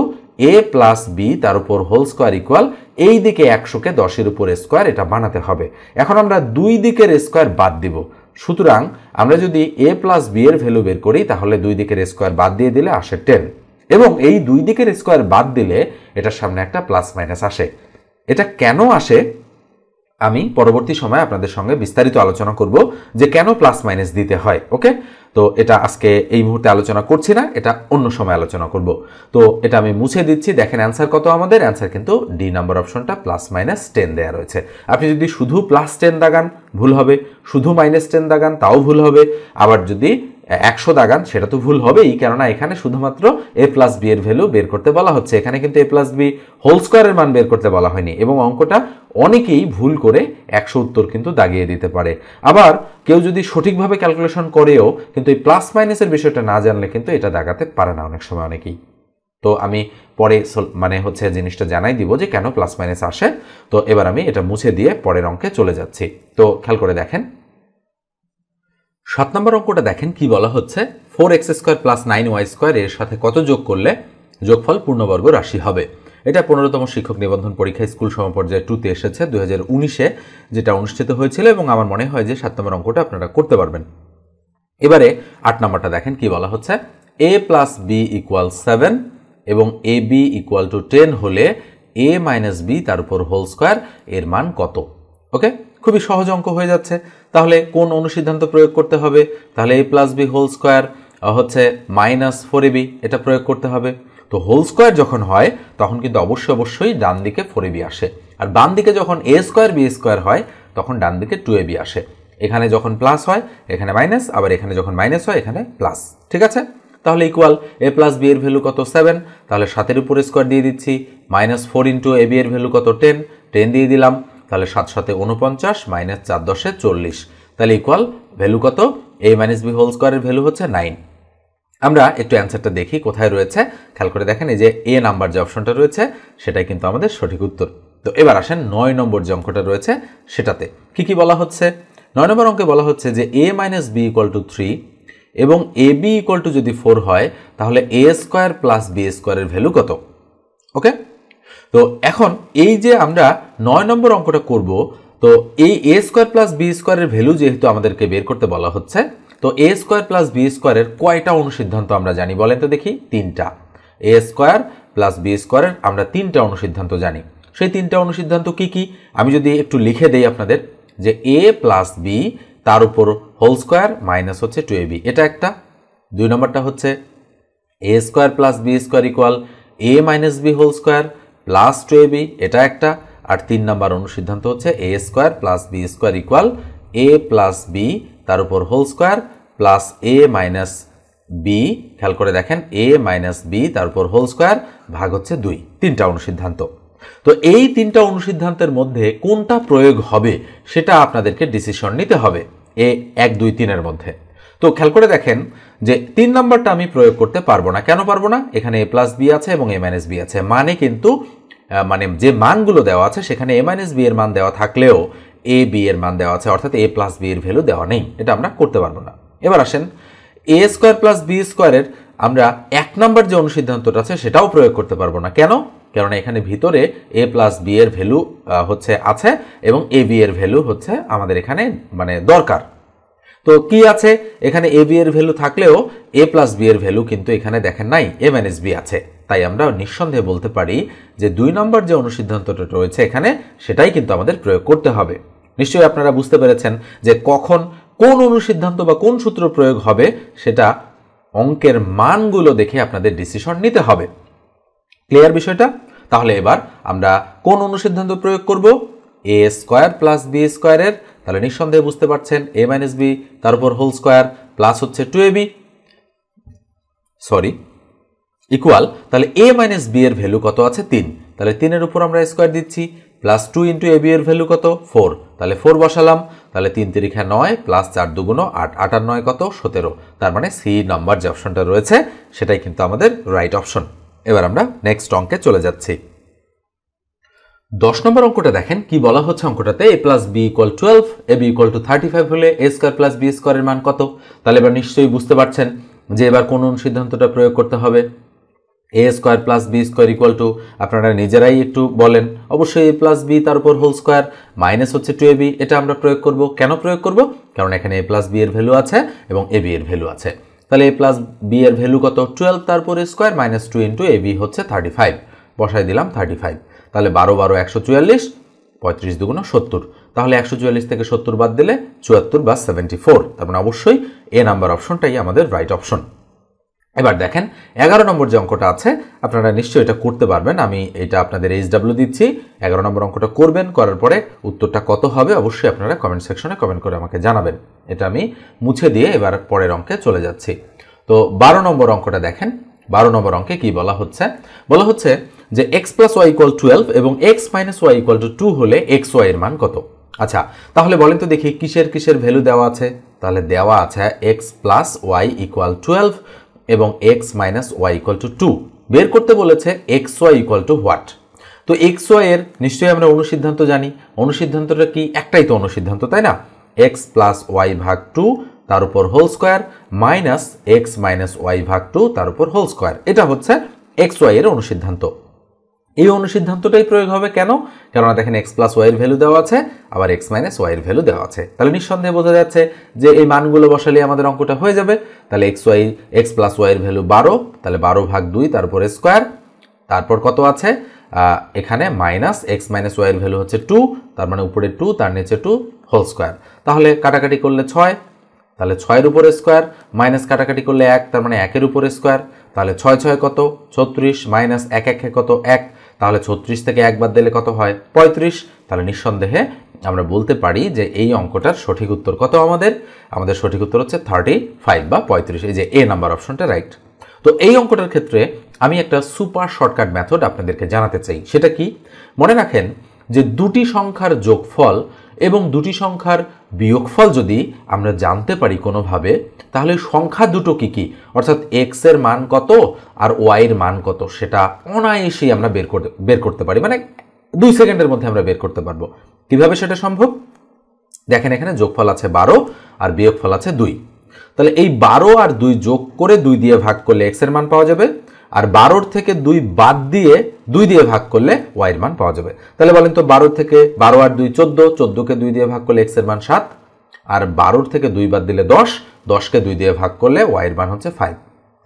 a + b তার উপর হোল স্কয়ার ইকুয়াল এই দিকে 100কে 10 এর উপর স্কয়ার এটা বানাতে হবে। এখন আমরা দুই দিকের স্কয়ার বাদ দিব, সুতরাং আমরা যদি a + b এর ভ্যালু বের করি তাহলে দুই দিকের স্কয়ার বাদ দিয়ে দিলে আসে 10, এবং এই দুই দিকের স্কয়ার বাদ দিলে এটার সামনে একটা প্লাস মাইনাস আসে। এটা কেন আসে আমি পরবর্তী সময় আপনাদের সঙ্গে বিস্তারিত আলোচনা করব যে কেন প্লাস মাইনাস দিতে হয়। ওকে, তো এটা আজকে এই মুহূর্তে আলোচনা করছি না, এটা অন্য সময় আলোচনা করব। তো এটা আমি মুছে দিচ্ছি। দেখেন অ্যান্সার কত আমাদের, অ্যান্সার কিন্তু ডি নাম্বার অপশনটা +-10 দেয়া রয়েছে। আপনি যদি শুধু +10 দাগান ভুল হবে, শুধু -10 দাগান তাও ভুল হবে, আবার যদি 100 দাগান সেটা তো ভুল হবেই, কেননা এখানে শুধুমাত্র a+b এর ভ্যালু বের করতে বলা হচ্ছে। এখানে কিন্তু a+b হোল স্কয়ারের মান বের করতে বলা হয়নি, এবং অঙ্কটা অনেকেই ভুল করে 100 উত্তর কিন্তু দাগিয়ে দিতে পারে। আবার কেউ যদি সঠিকভাবে ক্যালকুলেশন করেও কিন্তু এই প্লাস মাইনাসের বিষয়টা না জানলে কিন্তু এটা দাগাতে পারে না অনেক সময় অনেকেই। তো আমি পরে জিনিসটা জানাই দিব যে কেন প্লাস মাইনাস আসে। তো এবার আমি এটা মুছে দিয়ে পরের অঙ্কে চলে যাচ্ছি। তো খেয়াল করে দেখেন 7 নম্বর অঙ্কটা দেখেন কি বলা হচ্ছে, 4x² + 9y² এর সাথে কত যোগ করলে যোগফল পূর্ণবর্গ রাশি হবে। এটা 15তম শিক্ষক নিবন্ধন পরীক্ষা স্কুল সমপর্যায়ে 2-তে এসেছে 2019-এ, যেটা অনুষ্ঠিত হয়েছিল, এবং আমার মনে হয় যে 7 নম্বর অঙ্কটা আপনারা করতে পারবেন। এবারে 8 নম্বরটা দেখেন কি বলা হচ্ছে, a + b = 7 এবং ab = 10 হলে a - b তার উপর হোল স্কয়ার এর মান কত। ওকে, খুবই সহজ অঙ্ক হয়ে যাচ্ছে। তাহলে কোন অনুসিদ্ধান্ত প্রয়োগ করতে হবে, তাহলে a + b হোল স্কয়ার হচ্ছে -4ab, এটা প্রয়োগ করতে হবে। তো হোল স্কয়ার যখন হয় তখন কিন্তু অবশ্যই ডান দিকে 4ab আসে, আর বাম দিকে যখন a² b² হয় তখন ডান দিকে 2ab আসে। এখানে যখন প্লাস হয় এখানে মাইনাস, আবার এখানে যখন মাইনাস হয় এখানে প্লাস। ঠিক আছে, তাহলে ইকুয়াল a + b এর ভ্যালু কত 7, তাহলে 7 এর উপর স্কয়ার দিয়ে দিচ্ছি, -4 * ab এর ভ্যালু কত 10 দিয়ে দিলাম, তাহলে 7 × 7 = 49, -4 × 10 = 40, তাহলে ইকুয়াল ভ্যালু কত, a - b হোল স্কয়ারের ভ্যালু হচ্ছে 9। আমরা একটু অ্যান্সারটা দেখি কোথায় রয়েছে, খেয়াল করে দেখেন এই যে এ নাম্বার যে অপশনটা রয়েছে সেটাই কিন্তু আমাদের সঠিক উত্তর। তো এবার আসেন 9 নম্বর যে অঙ্কটা রয়েছে সেটাতে কি বলা হচ্ছে। 9 নম্বর অঙ্কে বলা হচ্ছে যে a - b = 3 এবং ab যদি 4 হয় তাহলে a² + b² এর ভ্যালু কত। ওকে, তো এখন এই যে আমরা 9 নম্বর অঙ্কটা করব, তো এই a² + b² এর ভ্যালু যেহেতু আমাদেরকে বের করতে বলা হচ্ছে, তো a² + b² এর কয়টা অনুসিদ্ধান্ত আমরা জানি বলেন তো দেখি, 3টা। a² + b² এর আমরা 3টা অনুসিদ্ধান্ত জানি। সেই 3টা অনুসিদ্ধান্ত কি কি আমি যদি একটু লিখে দেই আপনাদের, যে a + b তার উপর হোল স্কয়ার মাইনাস হচ্ছে 2ab, এটা একটা। 2 নম্বরটা হচ্ছে a² + b² = a - b whole square plus 2ab, এটা একটা। আর 3 নম্বর অনুসিদ্ধান্ত হচ্ছে a² + b² = a + b তার উপর whole square plus a - b, খেয়াল করে দেখেন a - b তার উপর হোল স্কয়ার ভাগ হচ্ছে 2। 3টা অনুসিদ্ধান্ত। তো এই 3টা অনুসিদ্ধান্তের মধ্যে কোনটা প্রয়োগ হবে সেটা আপনাদেরকে ডিসিশন নিতে হবে এ 1, 2, 3 এর মধ্যে। তো খেয়াল করে দেখেন যে 3 নম্বরটা আমি প্রয়োগ করতে পারবো না। কেন পারবো না, এখানে a + b আছে এবং a - b আছে, মানে কিন্তু যে মানগুলো দেওয়া আছে সেখানে a - b এর মান দেওয়া থাকলেও a b এর মান দেওয়া আছে, অর্থাৎ a + b এর ভ্যালু দেওয়া নেই, এটা আমরা করতে পারবো না। এবার আসেন a² + b² এর আমরা 1 নম্বর যে অনুসিদ্ধান্তটা আছে সেটাও প্রয়োগ করতে পারবো না। কেন, কারণ এখানে ভিতরে a + b এর ভ্যালু হচ্ছে আছে এবং a b এর ভ্যালু হচ্ছে আমাদের এখানে দরকার। তো কি আছে এখানে a b এর ভ্যালু থাকলেও a + b এর ভ্যালু কিন্তু এখানে দেখেন নাই, a - b আছে। তাই আমরা নিঃসন্দেহে বলতে পারি যে 2 নম্বর যে অনুসিদ্ধান্তটা রয়েছে এখানে সেটাই কিন্তু আমাদের প্রয়োগ করতে হবে। নিশ্চয়ই আপনারা বুঝতে পেরেছেন যে কখন কোন অনুসিদ্ধান্ত বা কোন সূত্র প্রয়োগ হবে সেটা অঙ্কের মানগুলো দেখে আপনাদের ডিসিশন নিতে হবে। ক্লিয়ার বিষয়টা? তাহলে এবার আমরা কোন অনুসিদ্ধান্ত প্রয়োগ করব, a² + b² এর, তাহলে নিঃসন্দেহে বুঝতে পারছেন a - b তার উপর হোল স্কয়ার প্লাস হচ্ছে 2ab ইকুয়াল, তাহলে a - b এর ভ্যালু কত আছে 3, তাহলে 3 এর উপর আমরা স্কয়ার দিচ্ছি, প্লাস 2 * ab এর ভ্যালু কত 4, তাহলে 4 বসালাম, তাহলে 3 × 3 = 9 প্লাস 4 × 2 = 8, 8 আর 9 কত 17, তার মানে সি নাম্বার যে অপশনটা রয়েছে সেটাই কিন্তু আমাদের রাইট অপশন। এবার আমরা নেক্সট অঙ্কে চলে যাচ্ছি। 10 নম্বর অঙ্কটা দেখেন কি বলা হচ্ছে অঙ্কটাতে, a + b = 12 ab = 35 হলে a² + b² এর মান কত। তাহলে এবার নিশ্চয়ই বুঝতে পারছেন যে এবার কোন অনুসিদ্ধান্তটা প্রয়োগ করতে হবে। a² + b² আপনারা নিজেরাই একটু বলেন, অবশ্যই a + b তার উপর হোল স্কয়ার মাইনাস হচ্ছে 2ab, এটা আমরা প্রয়োগ করব। কেন প্রয়োগ করব, কারণ এখানে a + b এর ভ্যালু আছে এবং ab এর ভ্যালু আছে। তাহলে a + b এর ভ্যালু কত 12 তার উপর স্কয়ার মাইনাস 2 * ab হচ্ছে 35, বসাই দিলাম 35, তাহলে 12 × 12 = 144, 35 × 2 = 70, তাহলে 144 থেকে 70 বাদ দিলে 74 বা 74, তার মানে অবশ্যই এ নাম্বার অপশনটাই আমাদের রাইট অপশন। এবার দেখেন 11 নম্বর যে অঙ্কটা আছে, আপনারা নিশ্চয়ই এটা করতে পারবেন, আমি এটা আপনাদের HW দিচ্ছি। 11 নম্বর অঙ্কটা করবেন, করার পরে উত্তরটা কত হবে অবশ্যই আপনারা কমেন্ট সেকশনে কমেন্ট করে আমাকে জানাবেন। এটা আমি মুছে দিয়ে এবার পরের অঙ্কে চলে যাচ্ছি। তো 12 নম্বর অঙ্কটা দেখেন। 12 নম্বর অঙ্কে কি বলা হচ্ছে? বলা হচ্ছে যে x + y = 12 এবং x - y = 2 হলে xy এর মান কত? আচ্ছা, তাহলে বলেন তো দেখি কিসের কিসের ভ্যালু দেওয়া আছে? তাহলে দেওয়া আছে x + y = 12 এবং x - y = 2। বের করতে বলেছে xy = হোয়াট? তো xy এর নিশ্চয়ই আমরা অনুসিদ্ধান্ত জানি। অনুসিদ্ধান্তটা কি? একটাই তো অনুসিদ্ধান্ত, তাই না? x + y ভাগ 2 তার উপর whole square minus x - y ভাগ 2 তার উপর হোল স্কয়ার। এটা হচ্ছে xy এর অনুসিদ্ধান্ত। এই অনুসিদ্ধান্তটাই প্রয়োগ হবে কেন? কারণ দেখেন x + y এর ভ্যালু দেওয়া আছে, আবার x - y এর ভ্যালু দেওয়া আছে। তাহলে নিঃসন্দেহে বোঝা যাচ্ছে যে এই মানগুলো বসালে আমাদের অঙ্কটা হয়ে যাবে। তাহলে x + y এর ভ্যালু 12, তাহলে 12 ভাগ 2 তারপর স্কয়ার, তারপর কত আছে এখানে মাইনাস x - y এর ভ্যালু হচ্ছে 2, তার মানে উপরে 2 তার নিচে 2 হোল স্কয়ার। তাহলে কাটাকাটি করলে 6, তাহলে 6 এর উপরে স্কয়ার, মাইনাস কাটাকাটি করলে 1, তার মানে 1 এর উপরে স্কয়ার। তাহলে 6 6 কত? 36, মাইনাস 1 1 কত? 1। তাহলে 36 থেকে 1 বাদ দিলে কত হয়? 35। তাহলে নিঃসন্দেহে আমরা বলতে পারি যে এই অঙ্কটার সঠিক উত্তর কত? আমাদের সঠিক উত্তর হচ্ছে 35 বা 35। এই যে এ নাম্বার অপশনটা রাইট। তো এই অঙ্কটার ক্ষেত্রে আমি একটা সুপার শর্টকাট মেথড আপনাদেরকে জানাতে চাই। সেটা কি? মনে রাখেন যে দুটি সংখ্যার যোগফল এবং দুটি সংখ্যার বিয়োগফল যদি আমরা জানতে পারি কোনোভাবে, তাহলে সংখ্যা দুটো কি কি, অর্থাৎ x এর মান কত আর y এর মান কত, সেটা অনায়াসেই আমরা বের করতে পারি। মানে 2 সেকেন্ডের মধ্যে আমরা বের করতে পারবো। কিভাবে সেটা সম্ভব? দেখেন এখানে যোগফল আছে 12 আর বিয়োগফল আছে 2। তাহলে এই 12 আর 2 যোগ করে 2 দিয়ে ভাগ করলে x এর মান পাওয়া যাবে, আর 12 থেকে 2 বাদ দিয়ে 2 দিয়ে ভাগ করলে y এর মান পাওয়া যাবে। তাহলে বলেন তো 12 থেকে 12 আর 2 14, 14 কে 2 দিয়ে ভাগ করলে x এর মান 7, আর 12 থেকে 2 বাদ দিলে 10, 10 কে 2 দিয়ে ভাগ করলে y এর মান হচ্ছে 5।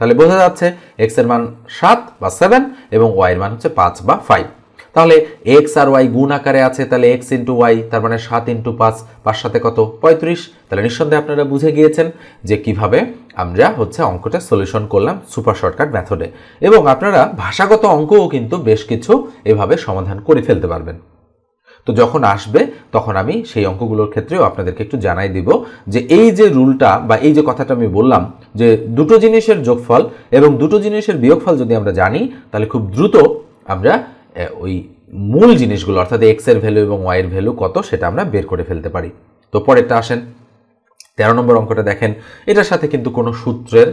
তাহলে বোঝা যাচ্ছে x এর মান 7 বা 7 এবং y এর মান হচ্ছে 5 বা 5। তাহলে x আর y গুণ আকারে আছে, তাহলে x * y, তার মানে 7 * 5, 5 সাথে কত? 35। তাহলে নিঃসন্দেহে আপনারা বুঝে গিয়েছেন যে কিভাবে আমরা অঙ্কটা সলিউশন করলাম সুপার শর্টকাট মেথডে। এবং আপনারা ভাষাগত অঙ্কও কিন্তু বেশ কিছু এভাবে সমাধান করে ফেলতে পারবেন। তো যখন আসবে তখন আমি সেই অঙ্কগুলোর ক্ষেত্রেও আপনাদেরকে একটু জানাই দিব যে এই যে রুলটা বা এই যে কথাটা আমি বললাম যে দুটো জিনিসের যোগফল এবং দুটো জিনিসের বিয়োগফল যদি আমরা জানি, তাহলে খুব দ্রুত আমরা ওই মূল জিনিসগুলো অর্থাৎ x এর ভ্যালু এবং y এর ভ্যালু কত সেটা আমরা বের করে ফেলতে পারি। তো পরেরটা আসেন, 13 নম্বর অঙ্কটা দেখেন। এটার সাথে কিন্তু কোনো সূত্রের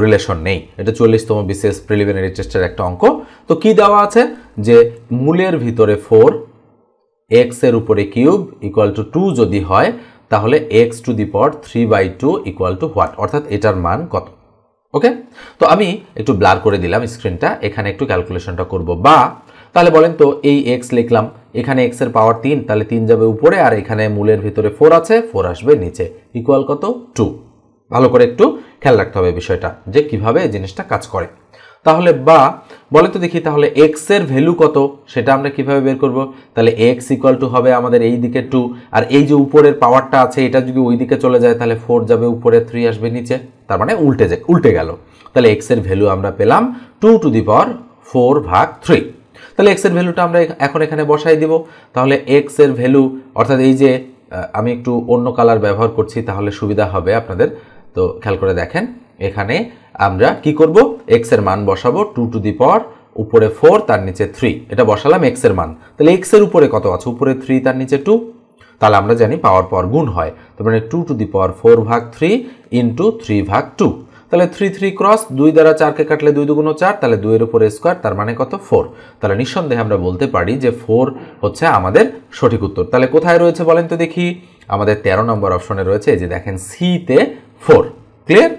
রিলেশন নেই, এটা 40তম বিসিএস প্রিলিমিনারি টেস্টের একটা অঙ্ক। তো কি দেওয়া আছে যে মূলের ভিতরে 4, x এর উপরে কিউব = 2 যদি হয়, তাহলে x⁴/2 = হোয়াট, অর্থাৎ এটার মান কত? ওকে, তো আমি একটু ব্লার করে দিলাম স্ক্রিনটা, এখানে একটু ক্যালকুলেশনটা করব। বা তাহলে বলেন তো এই x লিখলাম, এখানে x এর পাওয়ার 3, তাহলে 3 যাবে উপরে, আর এখানে মূলের ভিতরে 4 আছে, 4 আসবে নিচে, ইকুয়াল কত? 2। ভালো করে একটু খেয়াল রাখতে হবে বিষয়টা যে কিভাবে এই জিনিসটা কাজ করে। তাহলে বা বলে তো দেখি, তাহলে x এর ভ্যালু কত সেটা আমরা কিভাবে বের করব? তাহলে x = হবে আমাদের এই দিকে 2, আর এই যে উপরের পাওয়ারটা আছে এটা যদি ওই দিকে চলে যায় তাহলে 4 যাবে উপরে, 3 আসবে নিচে, তার মানে উল্টে গেল। তাহলে x এর ভ্যালু আমরা পেলাম 2⁴/3। তাহলে x এর ভ্যালুটা আমরা এখন এখানে বসাই দিব। তাহলে x এর ভ্যালু অর্থাৎ এই যে আমি একটু অন্য কালার ব্যবহার করছি তাহলে সুবিধা হবে আপনাদের। তো খেয়াল করে দেখেন, এখানে আমরা কি করব? x এর মান বসাবো 2⁴, উপরে 4 তার নিচে 3, এটা বসালাম x এর মান। তাহলে x এর উপরে কত আছে? উপরে 3 তার নিচে 2। তাহলে আমরা জানি পাওয়ার পর গুণ হয়, তার মানে 2⁴/3 × 3/2। তাহলে 3 3 ক্রস 2 দ্বারা 4 কে কাটলে 2 × 2 = 4, তাহলে 2 এর উপরে স্কয়ার, তার মানে কত? 4। তাহলে নিঃসন্দেহে আমরা বলতে পারি যে 4 হচ্ছে আমাদের সঠিক উত্তর। তাহলে কোথায় রয়েছে বলেন তো দেখি? আমাদের 13 নম্বর অপশনে রয়েছে, এই যে দেখেন সি তে 4। ক্লিয়ার?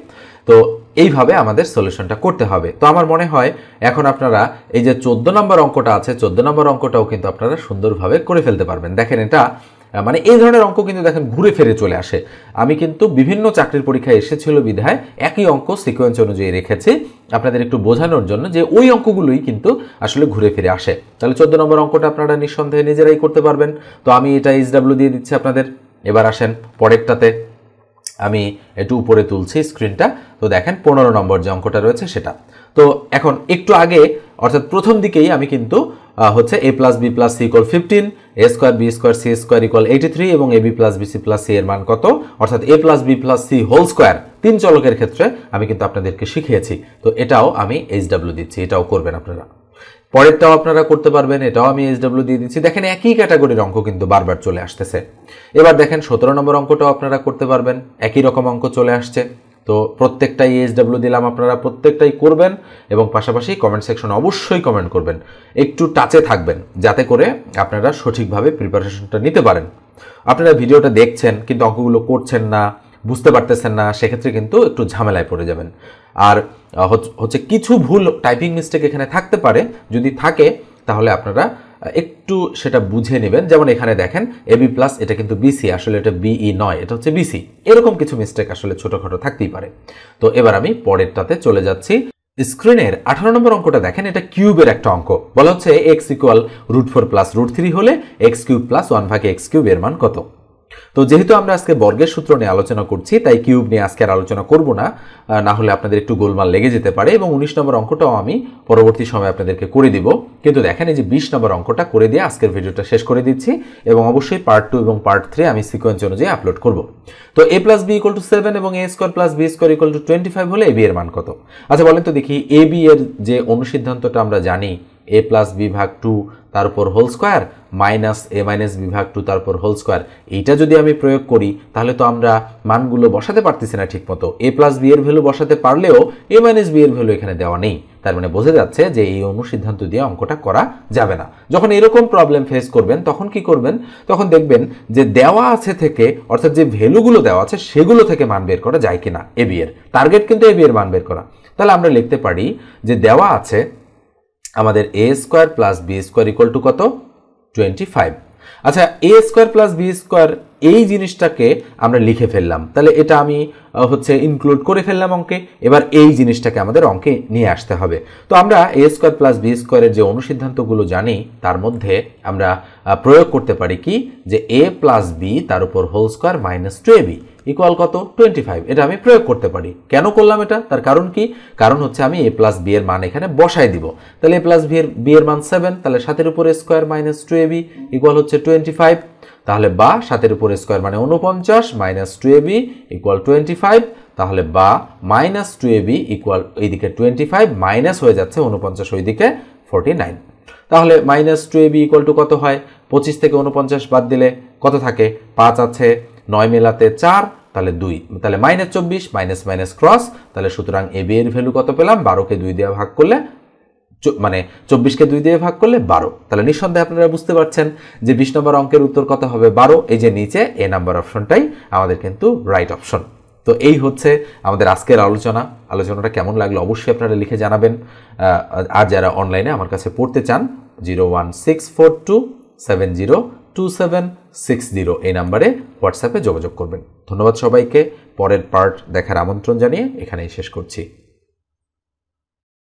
তো এইভাবে আমাদের সলিউশনটা করতে হবে। তো আমার মনে হয় এখন আপনারা এই যে 14 নম্বর অঙ্কটা আছে, 14 নম্বর অঙ্কটাও কিন্তু আপনারা সুন্দরভাবে করে ফেলতে পারবেন। দেখেন এটা মানে এই ধরনের অঙ্ক কিন্তু দেখেন ঘুরে ফিরে চলে আসে। আমি কিন্তু বিভিন্ন চাকরির পরীক্ষায় এসেছিল বিধায় একই অঙ্ক সিকোয়েন্স অনুযায়ী রেখেছি আপনাদের একটু বোঝানোর জন্য যে ওই অঙ্কগুলোই কিন্তু আসলে ঘুরে ফিরে আসে। তাহলে 14 নম্বর অঙ্কটা আপনারা নিঃসন্দেহে নিজেরাই করতে পারবেন। তো আমি এটা SW দিয়ে দিচ্ছি আপনাদের। এবার আসেন পরেরটাতে, আমি একটু উপরে তুলছি স্ক্রিনটা। তো দেখেন 15 নম্বর যে অঙ্কটা রয়েছে সেটা। তো এখন একটু আগে অর্থাৎ প্রথম দিকেই আমি কিন্তু হচ্ছে a + b + c = 15, a² b² c² = 83 এবং ab + bc + c এর মান কত, অর্থাৎ a + b + c whole square 3 চলকের ক্ষেত্রে আমি কিন্তু আপনাদেরকে শিখিয়েছি। তো এটাও আমি SW দিচ্ছি, এটাও করবেন আপনারা। পরেরটাও আপনারা করতে পারবেন, এটাও আমি SW দিয়ে দিচ্ছি। দেখেন একই ক্যাটাগরির অঙ্ক কিন্তু বারবার চলে আসতেছে। এবার দেখেন 17 নম্বর অঙ্কটাও আপনারা করতে পারবেন, একই রকম অঙ্ক চলে আসছে। তো প্রত্যেকটাই SW দিলাম, আপনারা প্রত্যেকটাই করবেন এবং পাশাপাশি কমেন্ট সেকশনে অবশ্যই কমেন্ট করবেন, একটু টাচে থাকবেন যাতে করে আপনারা সঠিকভাবে প্রিপারেশনটা নিতে পারেন। আপনারা ভিডিওটা দেখছেন কিন্তু অঙ্কগুলো করছেন না, বুঝতে পারতেছেন না, সেক্ষেত্রে কিন্তু একটু ঝামেলায় পড়ে যাবেন। আর হচ্ছে কিছু ভুল টাইপিং মিস্টেক এখানে থাকতে পারে, যদি থাকে তাহলে আপনারা একটু সেটা বুঝে নেবেন। যেমন এখানে দেখেন AB+, এটা কিন্তু BC, আসলে এটা BE নয়, এটা হচ্ছে BC। এরকম কিছু মিস্টেক আসলে ছোটখাটো থাকতেই পারে। তো এবার আমি পরেরটাতে চলে যাচ্ছি। স্ক্রিনের 18 নম্বর অঙ্কটা দেখেন, এটা কিউবের একটা অঙ্ক। বলা হচ্ছে x = √4 + √3 হলে x³ + 1/x³ এর মান কত। তো যেহেতু আমরা আজকে বর্গের সূত্র নিয়ে আলোচনা করছি, তাই কিউব নিয়ে আজকে আর আলোচনা করব না, না হলে আপনাদের একটু গোলমাল লেগে যেতে পারে। এবং 19 নম্বর অঙ্কটাও আমি পরবর্তী সময় আপনাদেরকে করে দিব। কিন্তু দেখেন এই যে 20 নম্বর অঙ্কটা করে দিয়ে আজকের ভিডিওটা শেষ করে দিচ্ছি এবং অবশ্যই পার্ট 2 এবং পার্ট 3 আমি সিকোয়েন্স অনুযায়ী আপলোড করব। তো a + b = 7 এবং a² + b² = 25 হলে ab এর মান কত। আচ্ছা বলেন তো দেখি, ab এর যে অনুসিদ্ধান্তটা আমরা জানি, a + b ভাগ 2 তার উপর whole square minus a - b ভাগ 2 তার উপর হোল স্কয়ার, এইটা যদি আমি প্রয়োগ করি তাহলে তো আমরা মানগুলো বসাতে পারতেছি না ঠিকমতো। a + b এর ভ্যালু বসাতে পারলেও a - b এর ভ্যালু এখানে দেওয়া নেই। তার মানে বোঝা যাচ্ছে যে এই অনুসিদ্ধান্ত দিয়ে অঙ্কটা করা যাবে না। যখন এরকম প্রবলেম ফেস করবেন তখন কি করবেন, তখন দেখবেন যে দেওয়া আছে থেকে, অর্থাৎ যে ভ্যালুগুলো দেওয়া আছে সেগুলো থেকে মান বের করা যায় কিনা। ab এর টার্গেট কিন্তু ab এর মান বের করা। তাহলে আমরা লিখতে পারি যে দেওয়া আছে আমাদের a² + b² = কত, 25। আচ্ছা a² + b² এই জিনিসটাকে আমরা লিখে ফেললাম, তাহলে এটা আমি হচ্ছে ইনক্লুড করে ফেললাম অঙ্কে। এবার এই জিনিসটাকে আমাদের অঙ্কে নিয়ে আসতে হবে। তো আমরা a² + b² এর যে অনুসিদ্ধান্তগুলো জানি তার মধ্যে আমরা প্রয়োগ করতে পারি কি, যে a + b তার উপর whole square minus 2ab equal কত, 25। এটা আমি প্রয়োগ করতে পারি। কেন করলাম এটা, তার কারণ কি, কারণ হচ্ছে আমি a + b এর মান এখানে বসাই দিব। তাহলে a + b এর মান 7, তাহলে 7 এর উপর স্কয়ার মাইনাস 2ab ইকুয়াল হচ্ছে 25। তাহলে বা 7 এর উপর স্কয়ার মানে 49 মাইনাস 2ab ইকুয়াল 25। তাহলে বা মাইনাস 2ab ইকুয়াল এইদিকে 25 মাইনাস হয়ে যাচ্ছে 49 ওইদিকে 49। তাহলে মাইনাস 2ab ইকুয়াল টু কত হয়, 25 থেকে 49 বাদ দিলে কত থাকে, 5 আছে, 9 মেলাতে 4, তাহলে 2, তাহলে -24 মাইনাস মাইনাস ক্রস। তাহলে সুতরাং ab এর ভ্যালু কত পেলাম, 12কে 2 দিয়ে ভাগ করলে মানে 24কে 2 দিয়ে ভাগ করলে 12। তাহলে নিঃসন্দেহে আপনারা বুঝতে পারছেন যে 20 নম্বর অঙ্কের উত্তর কত হবে, 12। এই যে নিচে এ নাম্বার অপশনটাই আমাদের কিন্তু রাইট অপশন। তো এই হচ্ছে আমাদের আজকের আলোচনাটা কেমন লাগলো অবশ্যই আপনারা লিখে জানাবেন। আর যারা অনলাইনে আমার কাছে পড়তে চান 01642702760 এই নাম্বারে হোয়াটসঅ্যাপে যোগাযোগ করবেন। ধন্যবাদ সবাইকে। পরের পার্ট দেখার আমন্ত্রণ জানিয়ে এখানেই শেষ করছি।